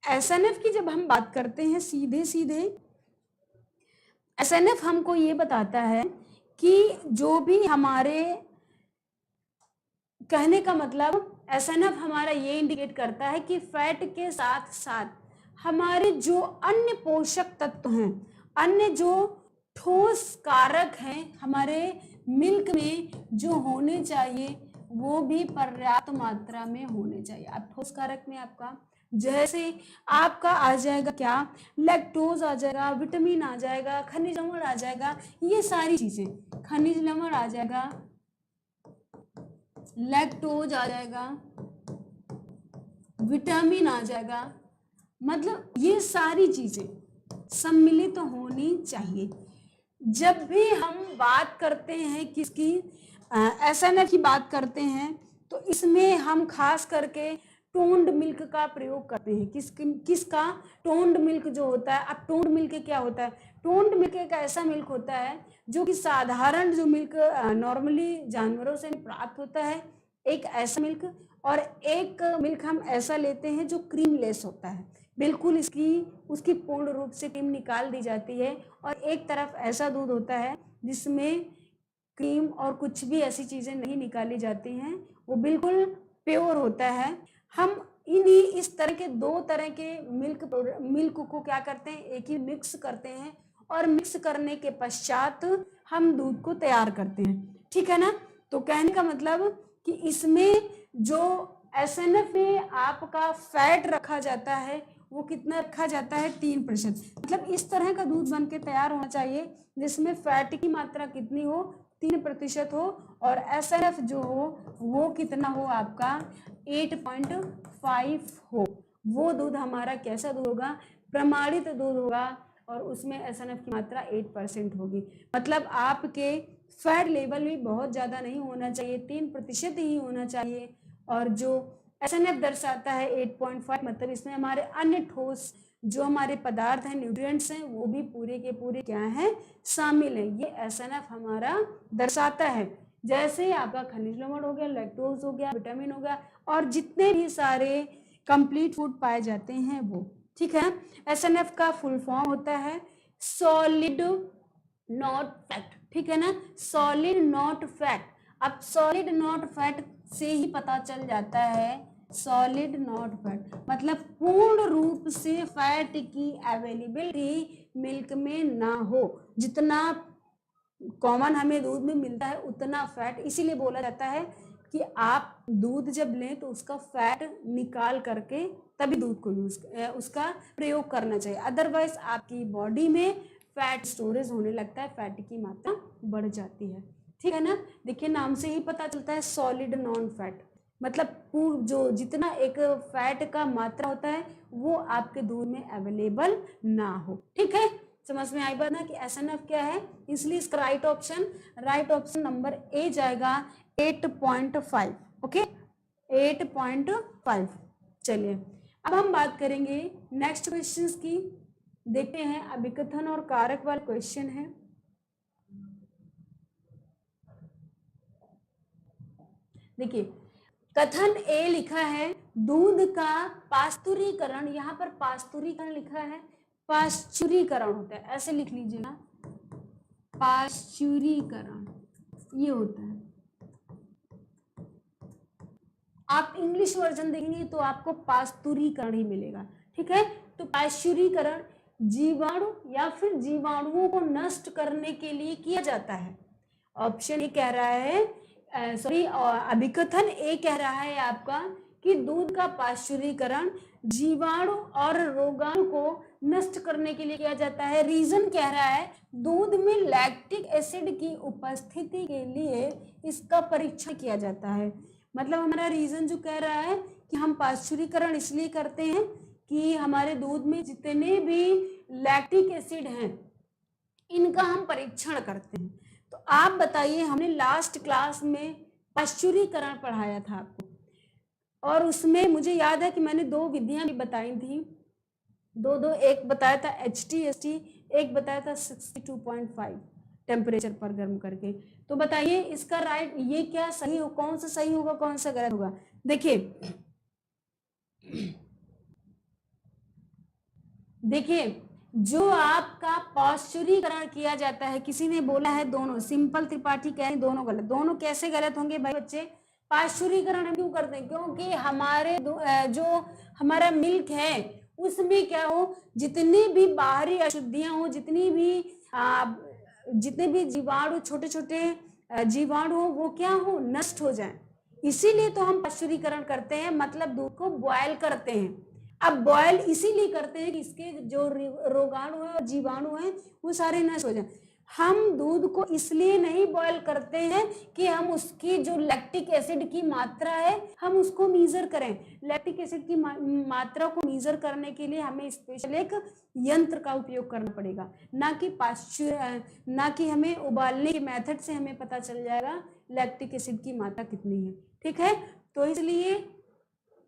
SNF की जब हम बात करते हैं, सीधे सीधे SNF हमको ये बताता है कि जो भी हमारे, कहने का मतलब SNF हमारा ये इंडिकेट करता है कि फैट के साथ साथ हमारे जो अन्य पोषक तत्व हैं, अन्य जो ठोस कारक हैं हमारे मिल्क में जो होने चाहिए, वो भी पर्याप्त मात्रा में होने चाहिए। अब ठोस कारक में आपका जैसे आपका आ जाएगा क्या? लैक्टोज आ जाएगा, विटामिन आ जाएगा, खनिज लवण आ जाएगा, ये सारी चीजें, खनिज लवण आ जाएगा, लैक्टोज आ जाएगा, विटामिन आ जाएगा, मतलब ये सारी चीजें सम्मिलित तो होनी चाहिए। जब भी हम बात करते हैं किसकी, SNF की बात करते हैं, तो इसमें हम खास करके टोन्ड मिल्क का प्रयोग करते हैं। किसका? टोन्ड मिल्क जो होता है। अब टोन्ड मिल्क क्या होता है? टोन्ड मिल्क एक ऐसा मिल्क होता है जो कि साधारण जो मिल्क नॉर्मली जानवरों से प्राप्त होता है, एक ऐसा मिल्क, और एक मिल्क हम ऐसा लेते हैं जो क्रीमलेस होता है, बिल्कुल उसकी पूर्ण रूप से क्रीम निकाल दी जाती है, और एक तरफ ऐसा दूध होता है जिसमें क्रीम और कुछ भी ऐसी चीजें नहीं निकाली जाती हैं, वो बिल्कुल प्योर होता है। हम इस तरह के दो तरह के मिल्क को क्या करते हैं? एक ही मिक्स करते हैं, और मिक्स करने के पश्चात हम दूध को तैयार करते हैं, ठीक है ना। तो कहने का मतलब कि इसमें जो SNF में आपका फैट रखा जाता है वो कितना रखा जाता है 3%। मतलब इस तरह का दूध बन के तैयार होना चाहिए जिसमें फैट की मात्रा कितनी हो, 3% हो, और SNF जो हो वो कितना हो आपका 8.5 हो। वो दूध हमारा कैसा दूध होगा, प्रमाणित दूध होगा, और उसमें SNF की मात्रा 8% होगी। मतलब आपके फैट लेवल भी बहुत ज़्यादा नहीं होना चाहिए, 3% ही होना चाहिए। और जो SNF दर्शाता है 8.5, मतलब इसमें हमारे अन्य ठोस जो हमारे पदार्थ हैं, न्यूट्रिएंट्स हैं, वो भी पूरे के पूरे क्या हैं, शामिल हैं। ये SNF हमारा दर्शाता है। जैसे आपका खनिज लवण हो गया, लैक्टोज हो गया, विटामिन हो गया, और जितने भी सारे कंप्लीट फूड पाए जाते हैं वो, ठीक है। SNF का फुल फॉर्म होता है सॉलिड नॉट फैट, ठीक है ना, सॉलिड नॉट फैट। अब सॉलिड नॉट फैट से ही पता चल जाता है, सॉलिड नॉट फैट मतलब पूर्ण रूप से फैट की अवेलेबिलिटी मिल्क में ना हो। जितना कॉमन हमें दूध में मिलता है उतना फैट, इसीलिए बोला जाता है कि आप दूध जब लें तो उसका फैट निकाल करके तभी दूध को उसका प्रयोग करना चाहिए, अदरवाइज आपकी बॉडी में फैट स्टोरेज होने लगता है, फैट की मात्रा बढ़ जाती है, ठीक है ना। देखिए नाम से ही पता चलता है सॉलिड नॉन फैट, मतलब जो जितना एक फैट का मात्रा होता है वो आपके दूध में अवेलेबल ना हो, ठीक है। समझ में आई बात ना कि SNF क्या है, इसलिए इसका राइट ऑप्शन नंबर ए जाएगा 8.5, ओके 8.5। चलिए अब हम बात करेंगे नेक्स्ट क्वेश्चंस की। देखते हैं अभिकथन और कारक वाला क्वेश्चन है। देखिए कथन ए लिखा है दूध का पास्तुरीकरण, यहाँ पर पास्तुरीकरण लिखा है, पाश्चुरीकरण होता है, ऐसे लिख लीजिएगा, पाश्चुरीकरण ये होता है। आप इंग्लिश वर्जन देखेंगे तो आपको पास्तुरीकरण ही मिलेगा, ठीक है। तो पाश्चुरीकरण जीवाणु या फिर जीवाणुओं को नष्ट करने के लिए किया जाता है। ऑप्शन ए कह रहा है, अभिकथन ए कह रहा है आपका कि दूध का पाश्चुरीकरण जीवाणु और रोगाणु को नष्ट करने के लिए किया जाता है। रीजन कह रहा है दूध में लैक्टिक एसिड की उपस्थिति के लिए इसका परीक्षण किया जाता है। मतलब हमारा रीजन जो कह रहा है कि हम पाश्चुरीकरण इसलिए करते हैं कि हमारे दूध में जितने भी लैक्टिक एसिड हैं इनका हम परीक्षण करते हैं। तो आप बताइए, हमने लास्ट क्लास में पाश्चुरीकरण पढ़ाया था आपको, और उसमें मुझे याद है कि मैंने 2 विधियां भी बताई थी, एक बताया था HTST, एक बताया था 62.5 टेम्परेचर पर गर्म करके। तो बताइए इसका राइट ये क्या सही हो, कौन सा सही होगा कौन सा गलत होगा। देखिए जो आपका पाश्चुरीकरण किया जाता है, किसी ने बोला है दोनों, सिंपल त्रिपाठी कह रहे हैं दोनों गलत। दोनों कैसे गलत होंगे भाई बच्चे, पाश्चुरीकरण हम क्यों करते हैं, क्योंकि हमारे जो हमारा मिल्क है उसमें क्या हो, जितनी भी बाहरी अशुद्धियां हो, जितने भी जीवाणु, छोटे छोटे जीवाणु हो, वो क्या हो, नष्ट हो जाए। इसीलिए तो हम पाश्चुरीकरण करते हैं, मतलब दूध को बॉयल करते हैं। अब बॉयल इसीलिए करते हैं कि इसके जो रोगाणु है और जीवाणु है वो सारे नष्ट हो जाए। हम दूध को इसलिए नहीं बॉयल करते हैं कि हम उसकी जो लैक्टिक एसिड की मात्रा है हम उसको मीजर करें। लैक्टिक एसिड की मात्रा को मीजर करने के लिए हमें स्पेशल एक यंत्र का उपयोग करना पड़ेगा, ना कि हमें उबालने के मेथड से हमें पता चल जाएगा लैक्टिक एसिड की मात्रा कितनी है, ठीक है। तो इसलिए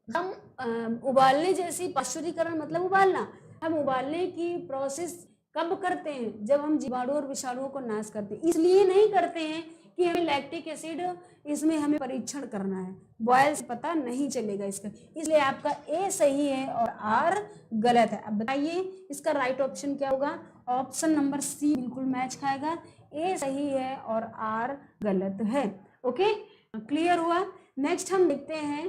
हम उबालने जैसी, पाश्चुरीकरण मतलब उबालना, हम उबालने की प्रोसेस कब करते हैं, जब हम जीवाणु और विषाणुओं को नाश करते हैं। इसलिए नहीं करते हैं कि हमें लैक्टिक एसिड इसमें हमें परीक्षण करना है, बॉयल से पता नहीं चलेगा इसका। इसलिए आपका ए सही है और आर गलत है। अब बताइए इसका राइट ऑप्शन क्या होगा, ऑप्शन नंबर सी बिल्कुल मैच खाएगा, ए सही है और आर गलत है। ओके क्लियर हुआ। नेक्स्ट हम देखते हैं,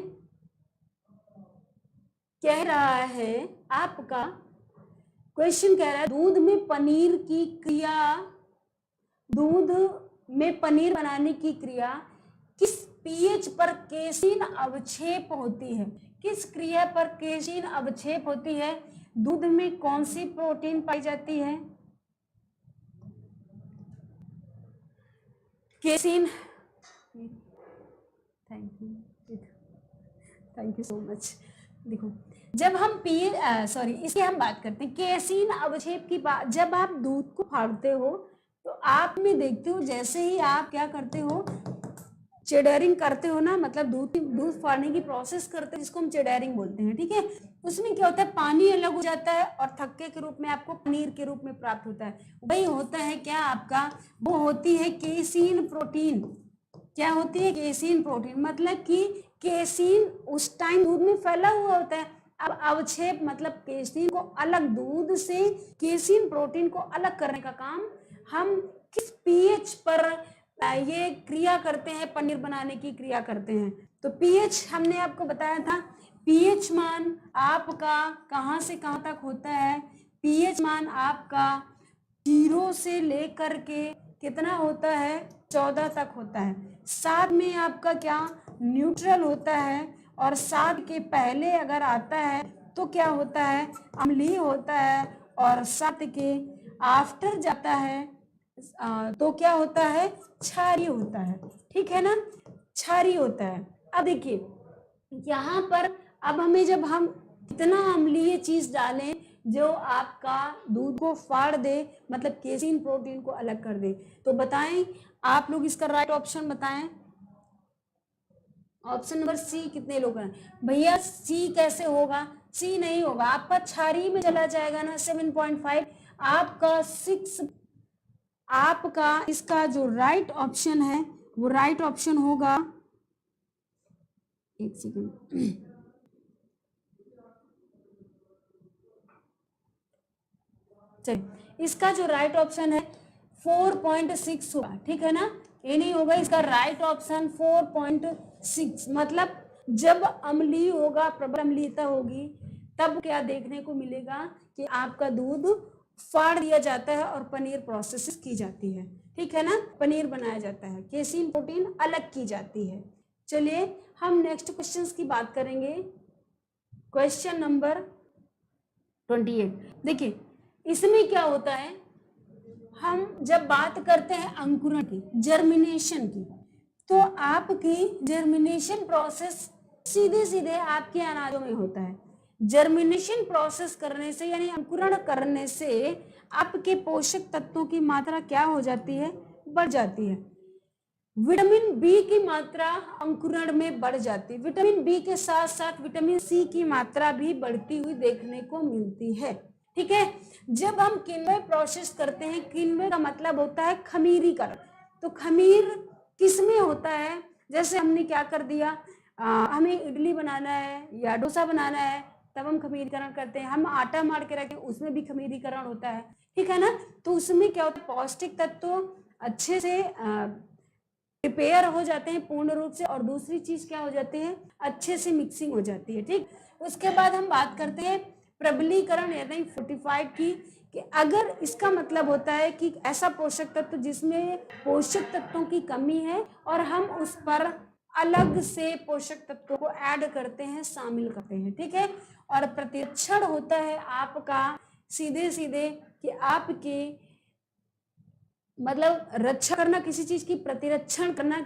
कह रहा है आपका क्वेश्चन कह रहा है दूध में पनीर की क्रिया, दूध में पनीर बनाने की क्रिया किस पीएच पर केसीन अवक्षेप होती है, किस क्रिया पर केसीन अवक्षेप होती है। दूध में कौन सी प्रोटीन पाई जाती है? Casein. Thank you so much. देखो, जब हम इसकी हम बात करते हैं केसिन अवक्षेप की बात, जब आप दूध को फाड़ते हो तो आप में देखते हो जैसे ही आप क्या करते हो, चेडरिंग करते हो ना, मतलब दूध फाड़ने की प्रोसेस करते हैं जिसको हम चेडरिंग बोलते हैं, ठीक है। उसमें क्या होता है, पानी अलग हो जाता है और थक्के के रूप में आपको पनीर के रूप में प्राप्त होता है। वही होता है क्या आपका, वो होती है केसिन प्रोटीन। क्या होती है? Casein protein. मतलब कि केसिन उस टाइम दूध में फैला हुआ होता है। अब अवक्षेप मतलब केसिन को अलग, दूध से केसिन प्रोटीन को अलग करने का काम हम किस पीएच पर ये क्रिया करते हैं, पनीर बनाने की क्रिया करते हैं। तो पीएच हमने आपको बताया था, पीएच मान आपका कहाँ से कहाँ तक होता है? पीएच मान आपका 0 से लेकर के कितना होता है? 14 तक होता है। 7 में आपका क्या न्यूट्रल होता है, और 7 के पहले अगर आता है तो क्या होता है? अम्लीय होता है, और 7 के आफ्टर जाता है तो क्या होता है? क्षारीय होता है, ठीक है ना, क्षारीय होता है। अब देखिए यहाँ पर, अब हमें जब हम इतना अम्लीय चीज डालें जो आपका दूध को फाड़ दे, मतलब केसिन प्रोटीन को अलग कर दे, तो बताएं आप लोग इसका राइट ऑप्शन बताएं। ऑप्शन नंबर सी कितने लोग हैं? भैया सी कैसे होगा? सी नहीं होगा, आपका क्षारीय में चला जाएगा ना 7.5। आपका 6, आपका इसका जो राइट ऑप्शन है वो राइट ऑप्शन होगा, एक सेकेंड, चलिए इसका जो राइट ऑप्शन है 4.6 होगा, ठीक है ना, ये नहीं होगा, इसका राइट ऑप्शन 4.6। मतलब जब अम्लीय होगा, प्रबल अम्लीयता होगी, तब क्या देखने को मिलेगा कि आपका दूध फाड़ दिया जाता है और पनीर प्रोसेस की जाती है, ठीक है ना, पनीर बनाया जाता है, केसिन प्रोटीन अलग की जाती है। चलिए हम नेक्स्ट क्वेश्चन की बात करेंगे, क्वेश्चन नंबर 28। देखिए इसमें क्या होता है, हम जब बात करते हैं अंकुरण की, जर्मिनेशन की, तो आपकी जर्मिनेशन प्रोसेस सीधे सीधे आपके अनाजों में होता है। जर्मिनेशन प्रोसेस करने से यानी अंकुरण करने से आपके पोषक तत्वों की मात्रा क्या हो जाती है? बढ़ जाती है। विटामिन बी की मात्रा अंकुरण में बढ़ जाती है। विटामिन बी के साथ साथ विटामिन सी की मात्रा भी बढ़ती हुई देखने को मिलती है, ठीक है। जब हम किण्वन प्रोसेस करते हैं, किण्वन का मतलब होता है खमीरीकरण। तो खमीर किसमें होता है? जैसे हमने क्या कर दिया, हमें इडली बनाना है या डोसा बनाना है, तब हम खमीरीकरण करते हैं। हम आटा मार के रखें, उसमें भी खमीरीकरण होता है, ठीक है ना। तो उसमें क्या होता है, पौष्टिक तत्व अच्छे से प्रिपेयर हो जाते हैं पूर्ण रूप से, और दूसरी चीज क्या हो जाती है, अच्छे से मिक्सिंग हो जाती है, ठीक। उसके बाद हम बात करते हैं प्रबलीकरण यानी फोर्टिफाइड की, कि अगर इसका मतलब होता है कि ऐसा पोषक तत्व जिसमें पोषक तत्वों की कमी है और हम उस पर अलग से पोषक तत्वों को ऐड करते हैं, शामिल करते हैं, ठीक है। और प्रतिरक्षण होता है आपका सीधे सीधे कि आपके मतलब रक्षा करना, किसी चीज की प्रतिरक्षण करना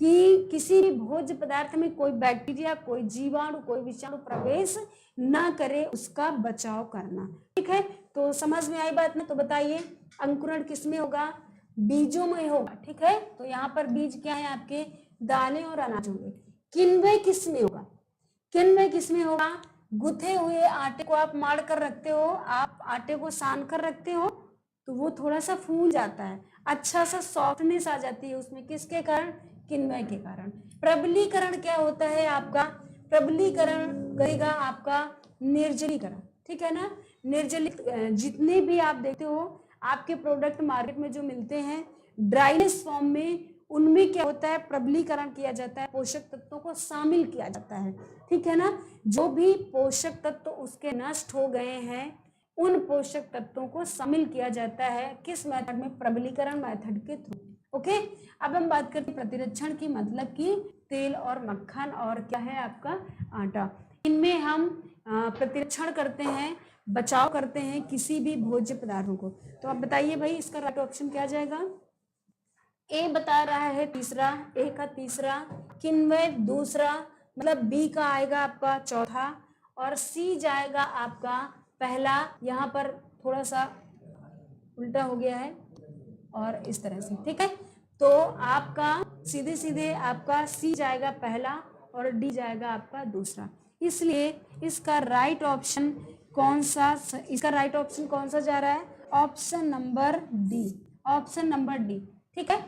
कि किसी भी भोज्य पदार्थ में कोई बैक्टीरिया, कोई जीवाणु, कोई विषाणु प्रवेश ना करे, उसका बचाव करना, ठीक है। तो समझ में आई बात ना? तो बताइए अंकुरण किसमें होगा? बीजों में होगा, ठीक है। तो यहाँ पर बीज क्या है आपके? दालें और अनाज होंगे। किण्वन किसमें होगा? किण्वन किसमें होगा? गुथे हुए आटे को आप मार कर रखते हो, आप आटे को सान कर रखते हो तो वो थोड़ा सा फूल जाता है, अच्छा सा सॉफ्टनेस आ जाती है उसमें, किसके कारण? किण्वन के कारण। प्रबलीकरण क्या होता है आपका? प्रबलीकरण करेगा आपका निर्जलीकरण, ठीक है ना। निर्जलित जितने भी आप देखते हो आपके प्रोडक्ट मार्केट में जो मिलते हैं ड्राइनेस फॉर्म में, उनमें क्या होता है? प्रबलीकरण किया जाता है, पोषक तत्वों को शामिल किया जाता है, ठीक है ना। जो भी पोषक तत्व उसके नष्ट हो गए हैं उन पोषक तत्वों को शामिल किया जाता है, किस मेथड में? प्रबलीकरण मेथड के थ्रू, ओके। अब हम बात करते हैं प्रतिरक्षण की, मतलब कि तेल और मक्खन और क्या है आपका? आटा। इनमें हम प्रतिरक्षण करते हैं, बचाव करते हैं किसी भी भोज्य पदार्थों को। तो आप बताइए भाई इसका राइट ऑप्शन क्या जाएगा? ए बता रहा है तीसरा, ए का तीसरा, किन्वय दूसरा, मतलब बी का आएगा आपका चौथा, और सी जाएगा आपका पहला। यहाँ पर थोड़ा सा उल्टा हो गया है और इस तरह से, ठीक है। तो आपका सीधे सीधे आपका सी जाएगा पहला और डी जाएगा आपका दूसरा। इसलिए इसका राइट ऑप्शन कौन सा, इसका राइट ऑप्शन कौन सा जा रहा है? Option number D, option number D, ठीक है।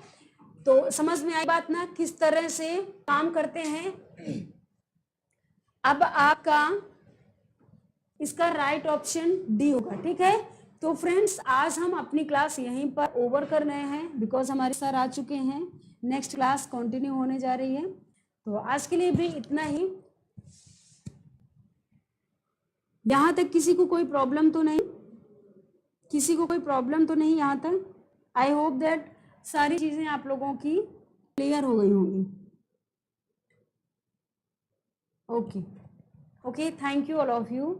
तो समझ में आई बात ना किस तरह से काम करते हैं। अब आपका इसका राइट ऑप्शन डी होगा, ठीक है। तो फ्रेंड्स आज हम अपनी क्लास यहीं पर ओवर कर रहे हैं, बिकॉज हमारे सर आ चुके हैं। नेक्स्ट क्लास कंटिन्यू होने जा रही है। तो आज के लिए भी इतना ही। यहां तक किसी को कोई प्रॉब्लम तो नहीं? किसी को कोई प्रॉब्लम तो नहीं यहाँ तक? आई होप दैट सारी चीजें आप लोगों की क्लियर हो गई होंगी। Okay, thank you all of you.